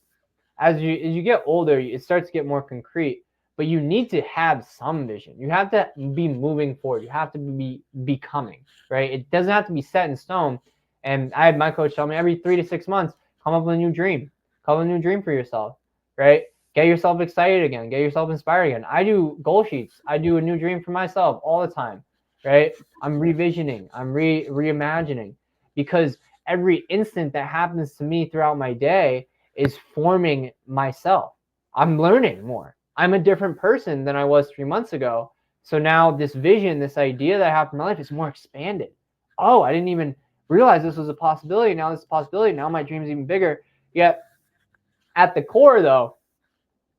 as you get older, it starts to get more concrete. But you need to have some vision. You have to be moving forward. You have to be becoming, right? It doesn't have to be set in stone. And I had my coach tell me every 3 to 6 months, come up with a new dream. Come up with a new dream for yourself, right? Get yourself excited again. Get yourself inspired again. I do goal sheets. I do a new dream for myself all the time, right? I'm revisioning. I'm reimagining, because every instant that happens to me throughout my day is forming myself. I'm learning more. I'm a different person than I was 3 months ago. So now this vision, this idea that I have for my life is more expanded. Oh, I didn't even realize this was a possibility. Now this is a possibility. Now my dream is even bigger. Yet at the core, though,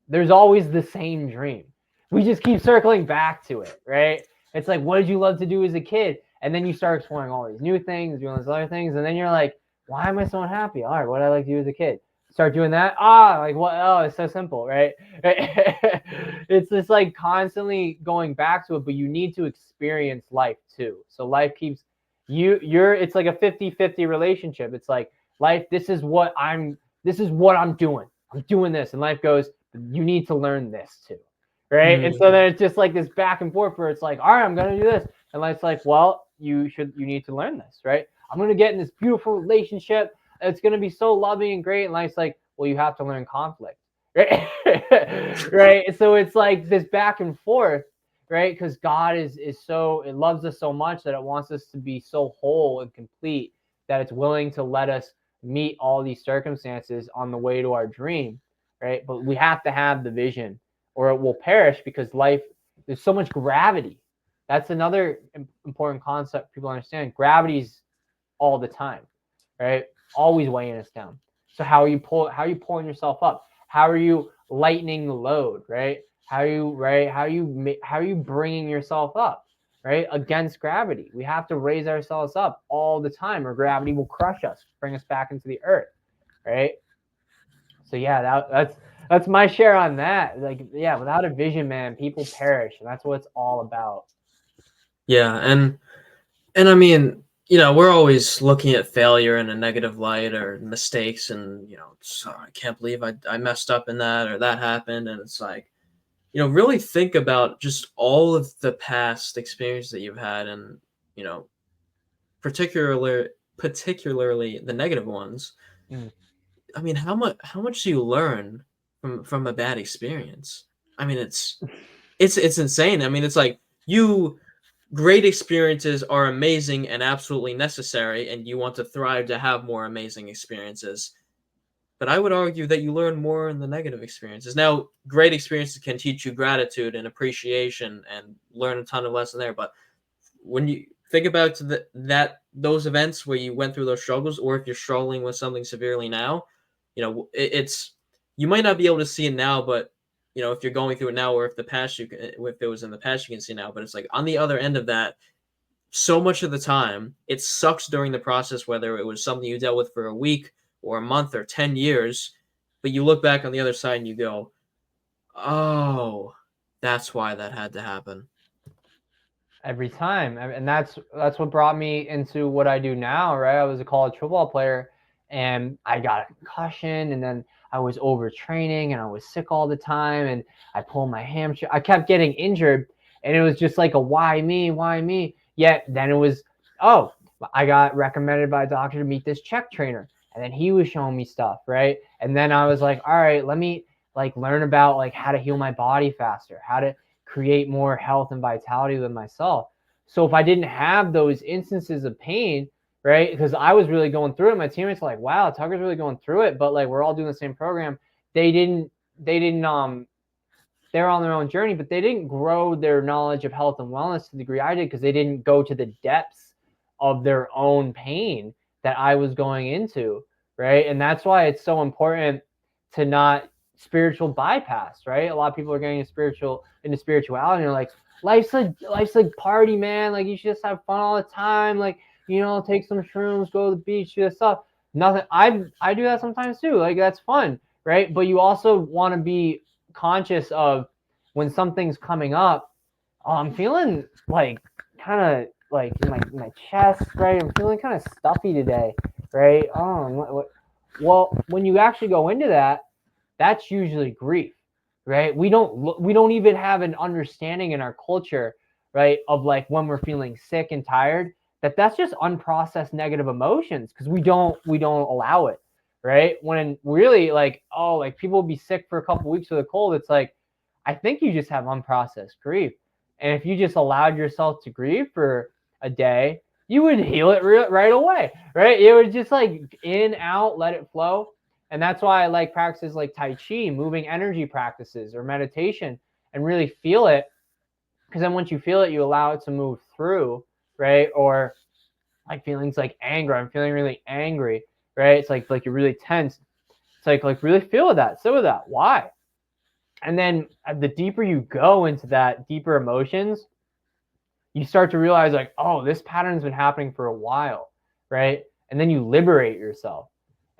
there's always the same dream. We just keep circling back to it, right? It's like, what did you love to do as a kid? And then you start exploring all these new things, doing these other things. And then you're like, why am I so unhappy? All right, what did I like to do as a kid? Start doing that. Like what? Oh, it's so simple, right? It's just like constantly going back to it, but you need to experience life too. So life keeps it's like a 50-50 relationship. It's like life, this is what I'm doing. I'm doing this. And life goes, you need to learn this too. Right. And so then it's just like this back and forth where it's like, all right, I'm going to do this. And life's like, well, you need to learn this, right? I'm going to get in this beautiful relationship. It's going to be so loving and great. And life's like, well, you have to learn conflict. Right. Right. So it's like this back and forth, right? Because God is so, it loves us so much that it wants us to be so whole and complete that it's willing to let us meet all these circumstances on the way to our dream, right? But we have to have the vision or it will perish, because life, there's so much gravity. That's another important concept people understand. Gravity's all the time, right? Always weighing us down. So how are you pulling yourself up? How are you lightening the load, right? How you, right? How are you bringing yourself up, right? Against gravity. We have to raise ourselves up all the time, or gravity will crush us, bring us back into the earth, right? So yeah, that's my share on that. Like, yeah, without a vision, man, people perish, and that's what it's all about. Yeah, and I mean, we're always looking at failure in a negative light or mistakes, and I can't believe I messed up in that or that happened, and it's like, really think about just all of the past experience that you've had, and you know, particularly the negative ones. Mm. I mean, how much do you learn from a bad experience? I mean, it's insane. I mean, it's like you great experiences are amazing and absolutely necessary, and you want to thrive to have more amazing experiences. But I would argue that you learn more in the negative experiences. Now, great experiences can teach you gratitude and appreciation and learn a ton of lessons there. But when you think about those events where you went through those struggles, or if you're struggling with something severely now, it's you might not be able to see it now, but if you're going through it now, or if it was in the past, you can see now. But it's like on the other end of that, so much of the time it sucks during the process, whether it was something you dealt with for a week or a month or 10 years, but you look back on the other side and you go, oh, that's why that had to happen. Every time, and that's what brought me into what I do now, right? I was a college football player, and I got a concussion, and then I was overtraining, and I was sick all the time, and I pulled my hamstring. I kept getting injured, and it was just like a why me? Yet then it was, oh, I got recommended by a doctor to meet this CHEK trainer, and then he was showing me stuff, right? And then I was like, all right, let me like learn about like how to heal my body faster, how to create more health and vitality with myself. So if I didn't have those instances of pain, right, because I was really going through it, my teammates were like, wow, Tucker's really going through it, but like we're all doing the same program. They didn't they're on their own journey, but they didn't grow their knowledge of health and wellness to the degree I did, because they didn't go to the depths of their own pain that I was going into, right? And that's why it's so important to not spiritual bypass, right? A lot of people are getting into spirituality, and they're like, life's like party, man. Like you should just have fun all the time. Like, take some shrooms, go to the beach, do this stuff. Nothing. I do that sometimes too. Like that's fun, right? But you also want to be conscious of when something's coming up. Oh, I'm feeling like kind of like my chest, right? I'm feeling kind of stuffy today, right? Well, when you actually go into that, that's usually grief, right? We don't even have an understanding in our culture, right, of like when we're feeling sick and tired, that's just unprocessed negative emotions, because we don't allow it, right? When really like, oh, like people will be sick for a couple weeks with a cold, it's like, I think you just have unprocessed grief. And if you just allowed yourself to grieve for a day, you would heal it right away, right? It would just like in, out, let it flow. And that's why I like practices like Tai Chi, moving energy practices, or meditation, and really feel it. Because then once you feel it, you allow it to move through, right? Or like feelings like anger. I'm feeling really angry, right? It's like you're really tense. It's like really feel that, sit with that. Why? And then the deeper you go into that deeper emotions, you start to realize like, oh, this pattern's been happening for a while, right? And then you liberate yourself.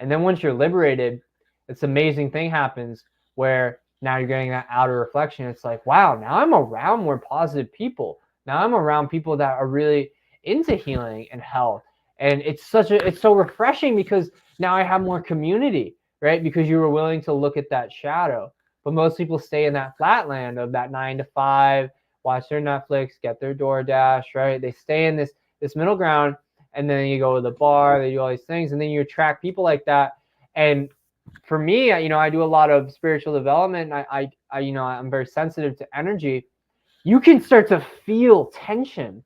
And then once you're liberated, this amazing thing happens where now you're getting that outer reflection. It's like, wow, now I'm around more positive people. Now I'm around people that are really into healing and health. And it's so refreshing, because now I have more community, right? Because you were willing to look at that shadow. But most people stay in that flatland of that 9 to 5, watch their Netflix, get their DoorDash, right? They stay in this middle ground, and then you go to the bar, they do all these things, and then you attract people like that. And for me, I do a lot of spiritual development, and I'm very sensitive to energy. You can start to feel tension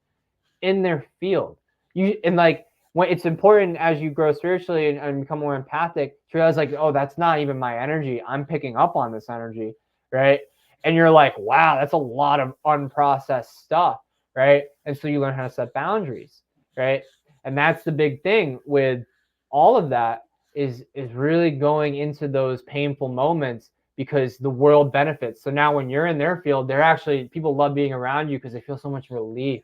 in their field. Like when it's important as you grow spiritually and become more empathic to realize like, oh, that's not even my energy. I'm picking up on this energy, right? And you're like, wow, that's a lot of unprocessed stuff, right? And so you learn how to set boundaries, right? And that's the big thing with all of that is really going into those painful moments because the world benefits. So now when you're in their field, they're actually, people love being around you because they feel so much relief.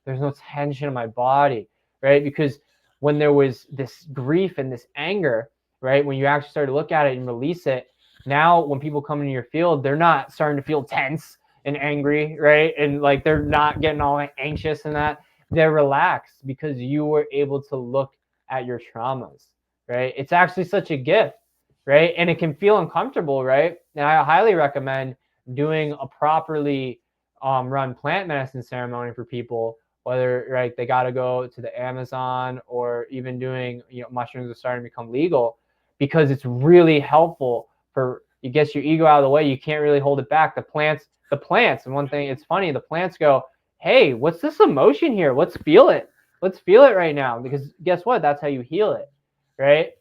There's no tension in my body, right? Because when there was this grief and this anger, right, when you actually start to look at it and release it, now when people come into your field, they're not starting to feel tense and angry, right? And like they're not getting all anxious and that. They're relaxed because you were able to look at your traumas, right? It's actually such a gift, right? And it can feel uncomfortable, right? And I highly recommend doing a properly run plant medicine ceremony for people, whether right they got to go to the Amazon or even doing, you know, mushrooms are starting to become legal, because it's really helpful for, it gets your ego out of the way. You can't really hold it back. The plants, and one thing, it's funny, the plants go, hey, what's this emotion here? Let's feel it. Let's feel it right now. Because guess what? That's how you heal it, right?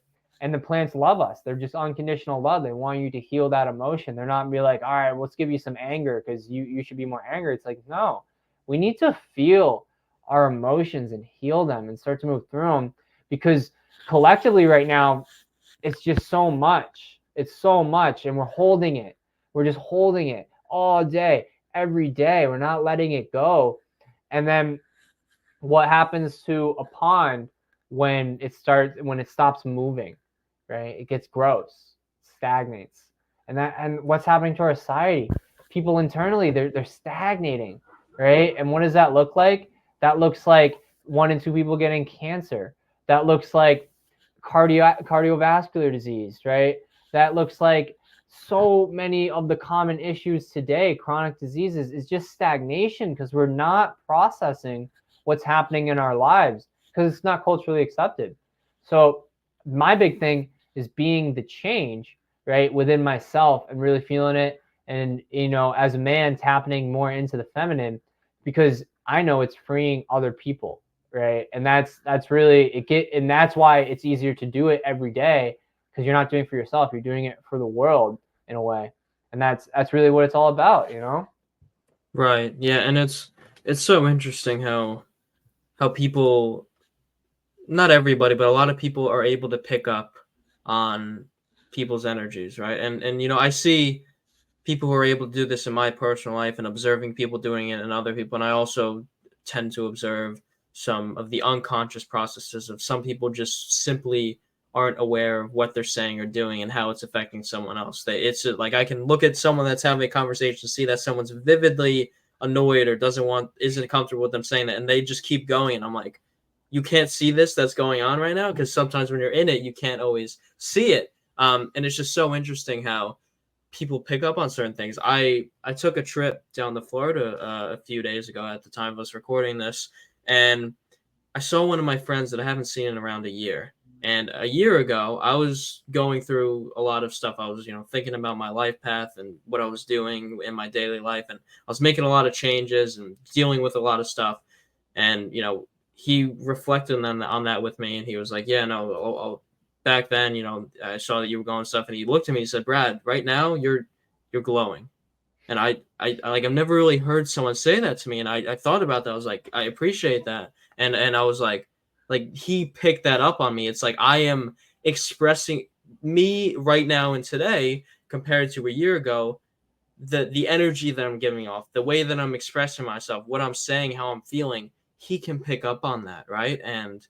And the plants love us. They're just unconditional love. They want you to heal that emotion. They're not be like, all right, let's give you some anger because you should be more angry. It's like, no, we need to feel our emotions and heal them and start to move through them, because collectively right now, it's just so much. It's so much, and we're holding it. We're just holding it all day, every day. We're not letting it go. And then what happens to a pond when it stops moving, right? It gets gross, stagnates. And what's happening to our society? People internally, they're stagnating, right? And what does that look like? That looks like 1 in 2 people getting cancer. That looks like cardiovascular disease, right? That looks like so many of the common issues today, chronic diseases, is just stagnation because we're not processing what's happening in our lives because it's not culturally accepted. So my big thing is being the change, right, within myself and really feeling it. And, you know, as a man, tapping more into the feminine, because I know it's freeing other people, right? And that's really and that's why it's easier to do it every day, because you're not doing it for yourself, you're doing it for the world in a way. And that's really what it's all about, you know? Right. Yeah, and it's so interesting how people, not everybody, but a lot of people are able to pick up on people's energies, right? And you know, I see people who are able to do this in my personal life and observing people doing it in other people, and I also tend to observe some of the unconscious processes of some people just simply aren't aware of what they're saying or doing and how it's affecting someone else. It's like I can look at someone that's having a conversation, see that someone's vividly annoyed or isn't comfortable with them saying that, and they just keep going, and I'm like, you can't see this that's going on right now, because sometimes when you're in it you can't always see it. And it's just so interesting how people pick up on certain things. I took a trip down to Florida a few days ago at the time of us recording this, and I saw one of my friends that I haven't seen in around a year. And a year ago, I was going through a lot of stuff. I was, you know, thinking about my life path and what I was doing in my daily life, and I was making a lot of changes and dealing with a lot of stuff. And you know, he reflected on that with me, and he was like, "Yeah, no, back then, you know, I saw that you were going stuff." And he looked at me and said, "Brad, right now you're glowing." And I like I've never really heard someone say that to me, and I thought about that. I was like, I appreciate that, and I was like he picked that up on me. It's like I am expressing me right now and today compared to a year ago, the energy that I'm giving off, the way that I'm expressing myself, what I'm saying, how I'm feeling. He can pick up on that, right? And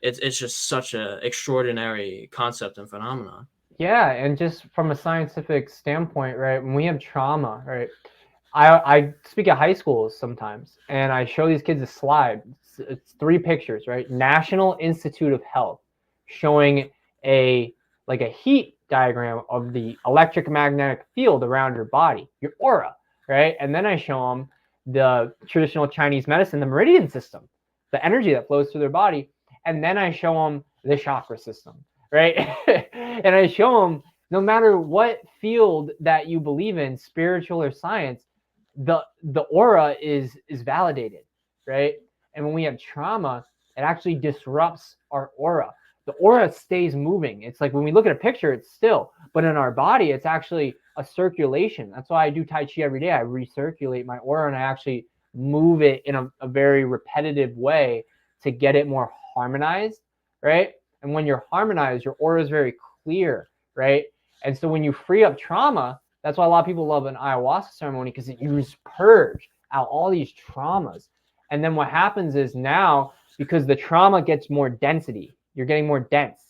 it's just such a extraordinary concept and phenomenon. Yeah, and just from a scientific standpoint, right, when we have trauma, right, I speak at high schools sometimes, and I show these kids a slide. It's 3 pictures, right? National Institute of Health, showing a like a heat diagram of the electromagnetic field around your body, your aura, right? And then I show them the traditional Chinese medicine, the meridian system, the energy that flows through their body, and then I show them the chakra system, right? And I show them, no matter what field that you believe in, spiritual or science, the aura is validated, right? And when we have trauma, it actually disrupts our aura. The aura stays moving. It's like when we look at a picture, it's still, but in our body, it's actually a circulation. That's why I do Tai Chi every day. I recirculate my aura and I actually move it in a very repetitive way to get it more harmonized, right? And when you're harmonized, your aura is very clear, right? And so when you free up trauma, That's why a lot of people love an ayahuasca ceremony, because you just purge out all these traumas. And then what happens is now, because the trauma gets more density, you're getting more dense,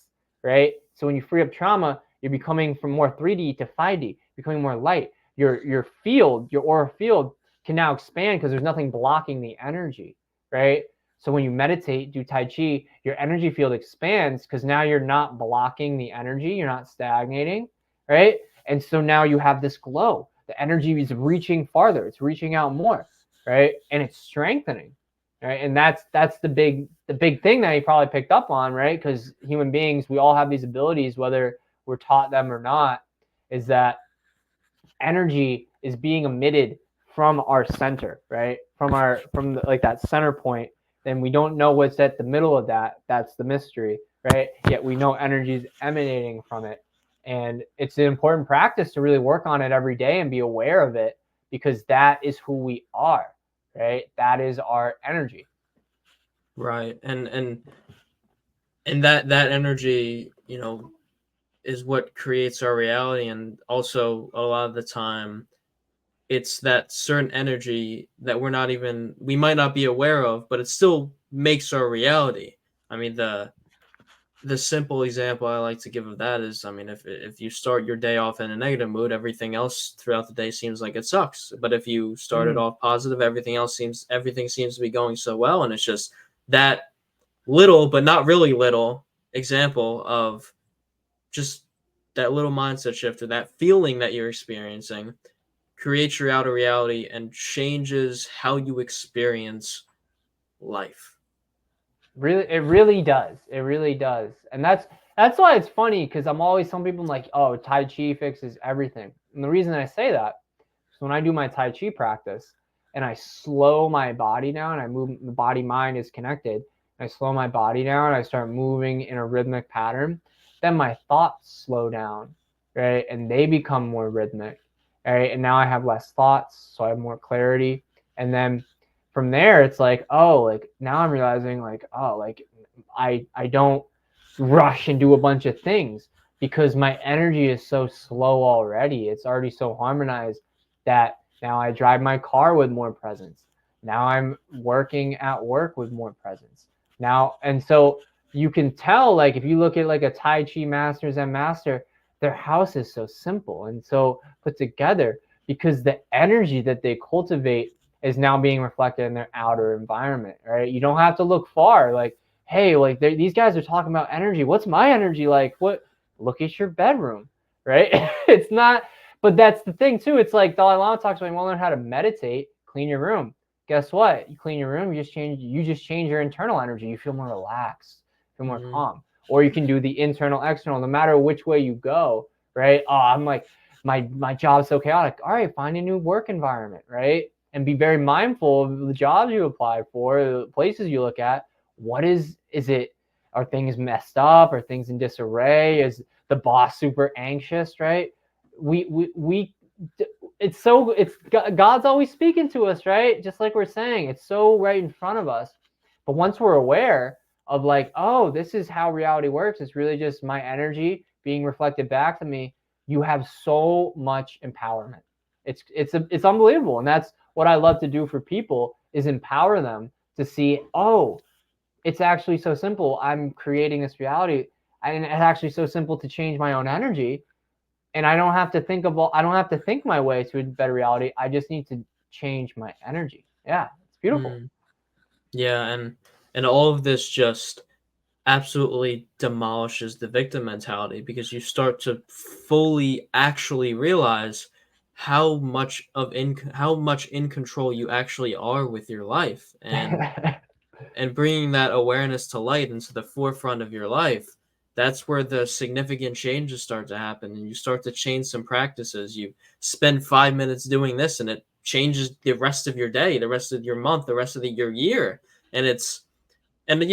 right? So when you free up trauma, you're becoming from more 3D to 5D, becoming more light. Your field, your aura field can now expand because there's nothing blocking the energy, right? So when you meditate, do Tai Chi, your energy field expands because now you're not blocking the energy, you're not stagnating, right? And so now you have this glow. The energy is reaching farther, it's reaching out more, right? And it's strengthening, right? And that's the big thing that you probably picked up on, right? Because human beings, we all have these abilities, whether we're taught them or not, is that energy is being emitted from our center, right? From like that center point. Then we don't know what's at the middle of that. That's the mystery, right? Yet we know energy is emanating from it. And it's an important practice to really work on it every day and be aware of it, because that is who we are, right? That is our energy. Right. And that energy, is what creates our reality. And also a lot of the time it's that certain energy that we might not be aware of, but it still makes our reality. I mean, the simple example I like to give of that is, I mean, if you start your day off in a negative mood, everything else throughout the day seems like it sucks. But if you started off positive, everything seems to be going so well. And it's just that little, but not really little example of just that little mindset shift, or that feeling that you're experiencing, creates your outer reality and changes how you experience life. Really, it really does. It really does. And that's why it's funny, because I'm always, some people like, oh, Tai Chi fixes everything. And the reason I say that is when I do my Tai Chi practice and I slow my body down, I move, the body mind is connected. I slow my body down, I start moving in a rhythmic pattern, then my thoughts slow down, right? And they become more rhythmic, right? And now I have less thoughts, so I have more clarity. And then from there, it's like, oh, like now I'm realizing, like, oh, like I don't rush and do a bunch of things because my energy is so slow already. It's already so harmonized that now I drive my car with more presence. Now I'm working at work with more presence. Now, and so you can tell, like, if you look at like a Tai Chi master, Zen master, their house is so simple and so put together, because the energy that they cultivate is now being reflected in their outer environment, right? You don't have to look far. Like, hey, like these guys are talking about energy. What's my energy like? What? Look at your bedroom, right? It's not, but that's the thing too. It's like Dalai Lama talks about, you want to learn how to meditate, clean your room. Guess what? You clean your room, you just change your internal energy. You feel more relaxed, feel more calm. Or you can do the internal, external, no matter which way you go, right? Oh, I'm like, my job's so chaotic. All right, find a new work environment, right? And be very mindful of the jobs you apply for, the places you look at. What is it? Are things messed up? Are things in disarray? Is the boss super anxious, right? It's God's always speaking to us, right? Just like we're saying, it's so right in front of us. But once we're aware of, like, oh, this is how reality works, it's really just my energy being reflected back to me, you have so much empowerment. It's unbelievable. And that's what I love to do for people, is empower them to see, oh, it's actually so simple. I'm creating this reality, and it's actually so simple to change my own energy. And I don't have to think my way to a better reality. I just need to change my energy. Yeah, it's beautiful. Yeah, and all of this just absolutely demolishes the victim mentality, because you start to fully actually realize how much in control you actually are with your life, and bringing that awareness to light into the forefront of your life. That's where the significant changes start to happen, and you start to change some practices. You spend 5 minutes doing this, and it changes the rest of your day, the rest of your month, the rest of your year. And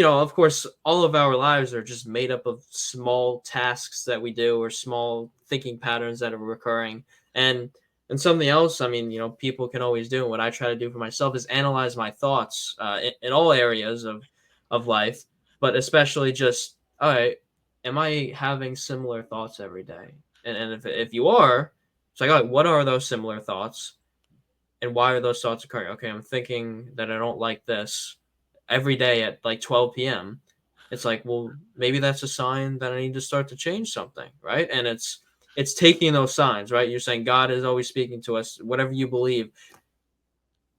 of course, all of our lives are just made up of small tasks that we do, or small thinking patterns that are recurring. And something else, I mean, people can always do, and what I try to do for myself is analyze my thoughts in all areas of life, but especially just, all right, am I having similar thoughts every day? And if you are, It's like, all right, what are those similar thoughts? And why are those thoughts occurring? Okay, I'm thinking that I don't like this every day at like 12 p.m. It's like, well, maybe that's a sign that I need to start to change something, right? And it's taking those signs, right? You're saying God is always speaking to us, whatever you believe,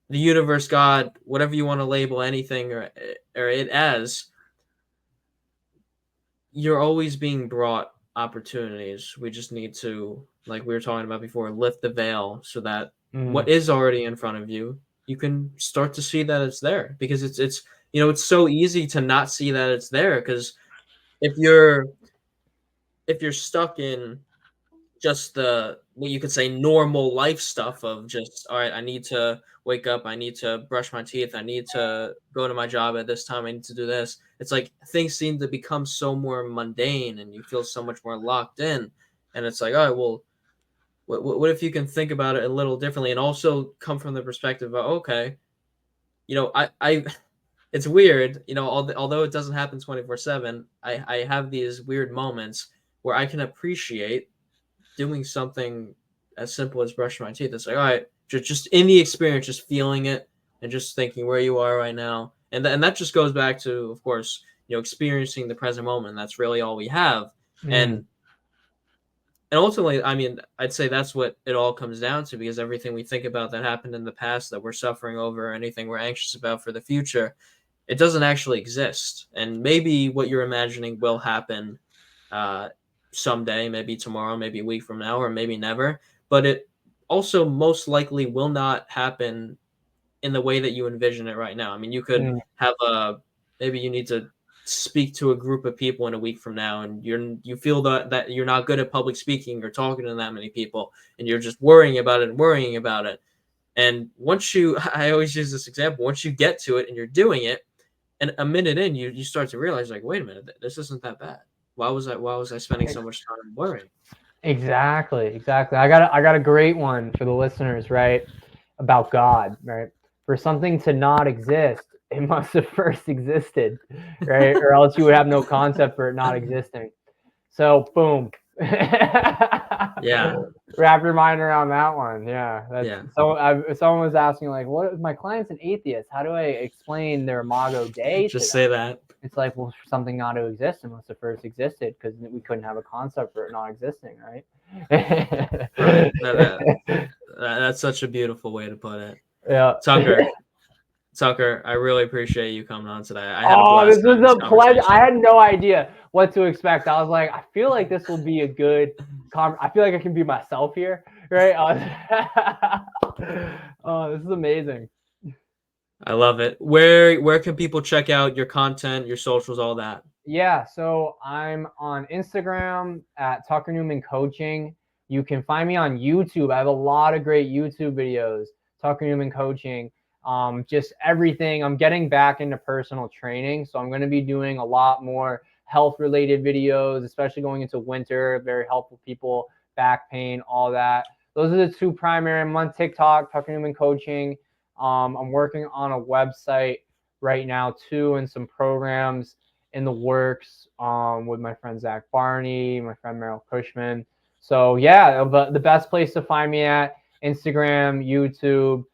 the universe, God, whatever you want to label anything or it as, you're always being brought opportunities. We just need to, like we were talking about before, lift the veil so that Mm, what is already in front of you, you can start to see that it's there. Because it's it's so easy to not see that it's there. Because if you're stuck in just the what you could say normal life stuff of just, all right, I need to wake up, I need to brush my teeth, I need to go to my job at this time, I need to do this. It's like things seem to become so more mundane and you feel so much more locked in. And it's like, all right, well, what if you can think about it a little differently and also come from the perspective of, okay, I it's weird, although it doesn't happen 24/7, I have these weird moments where I can appreciate doing something as simple as brushing my teeth. It's like, all right, just in the experience, just feeling it and just thinking where you are right now. And that just goes back to, of course, experiencing the present moment. That's really all we have. mm, And ultimately, I mean, I'd say that's what it all comes down to, because everything we think about that happened in the past that we're suffering over, or anything we're anxious about for the future, it doesn't actually exist. And maybe what you're imagining will happen uh, someday, maybe tomorrow, maybe a week from now, or maybe never. But it also most likely will not happen in the way that you envision it right now. I mean, you could mm. have maybe you need to speak to a group of people in a week from now, and you feel that you're not good at public speaking or talking to that many people, and you're just worrying about it and worrying about it. And once you, I always use this example, once you get to it and you're doing it, and a minute in, you start to realize, like, wait a minute, this isn't that bad. Why was I spending so much time worrying? Exactly, exactly. I got a great one for the listeners, right? About God, right? For something to not exist, it must have first existed, right? Or else you would have no concept for it not existing. So boom. Yeah, Wrap your mind around that one. Yeah. That's yeah. so someone was asking, like, what, my client's an atheist. How do I explain their Imago Dei to Just them? say that. It's like, well, for something not to exist, it must have first existed, because we couldn't have a concept for it not existing, right? Right. That's such a beautiful way to put it. Yeah. Tucker, Tucker, I really appreciate you coming on today. I had a Oh, blast this was having this a pleasure. I conversation. had no idea what to expect. I was like, I feel like this will be a good I feel like I can be myself here, right? Oh, this is amazing. I love it. Where can people check out your content, your socials, all that? Yeah, so I'm on Instagram at Tucker Newman Coaching. You can find me on YouTube. I have a lot of great YouTube videos, Tucker Newman Coaching. Just everything. I'm getting back into personal training, so I'm going to be doing a lot more health related videos, especially going into winter. Very helpful people, back pain, all that. Those are the two primary. I'm on TikTok, Tucker Newman Coaching. I'm working on a website right now too, and some programs in the works with my friend Zach Barney, my friend Meryl Cushman. So yeah, the best place to find me at Instagram, YouTube,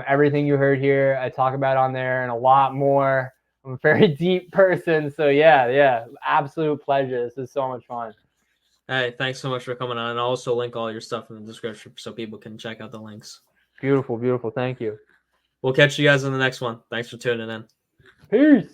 everything you heard here, I talk about on there and a lot more. I'm a very deep person. So yeah, absolute pleasure. This is so much fun. Hey, thanks so much for coming on. And I'll also link all your stuff in the description so people can check out the links. Beautiful, beautiful. Thank you. We'll catch you guys in the next one. Thanks for tuning in. Peace.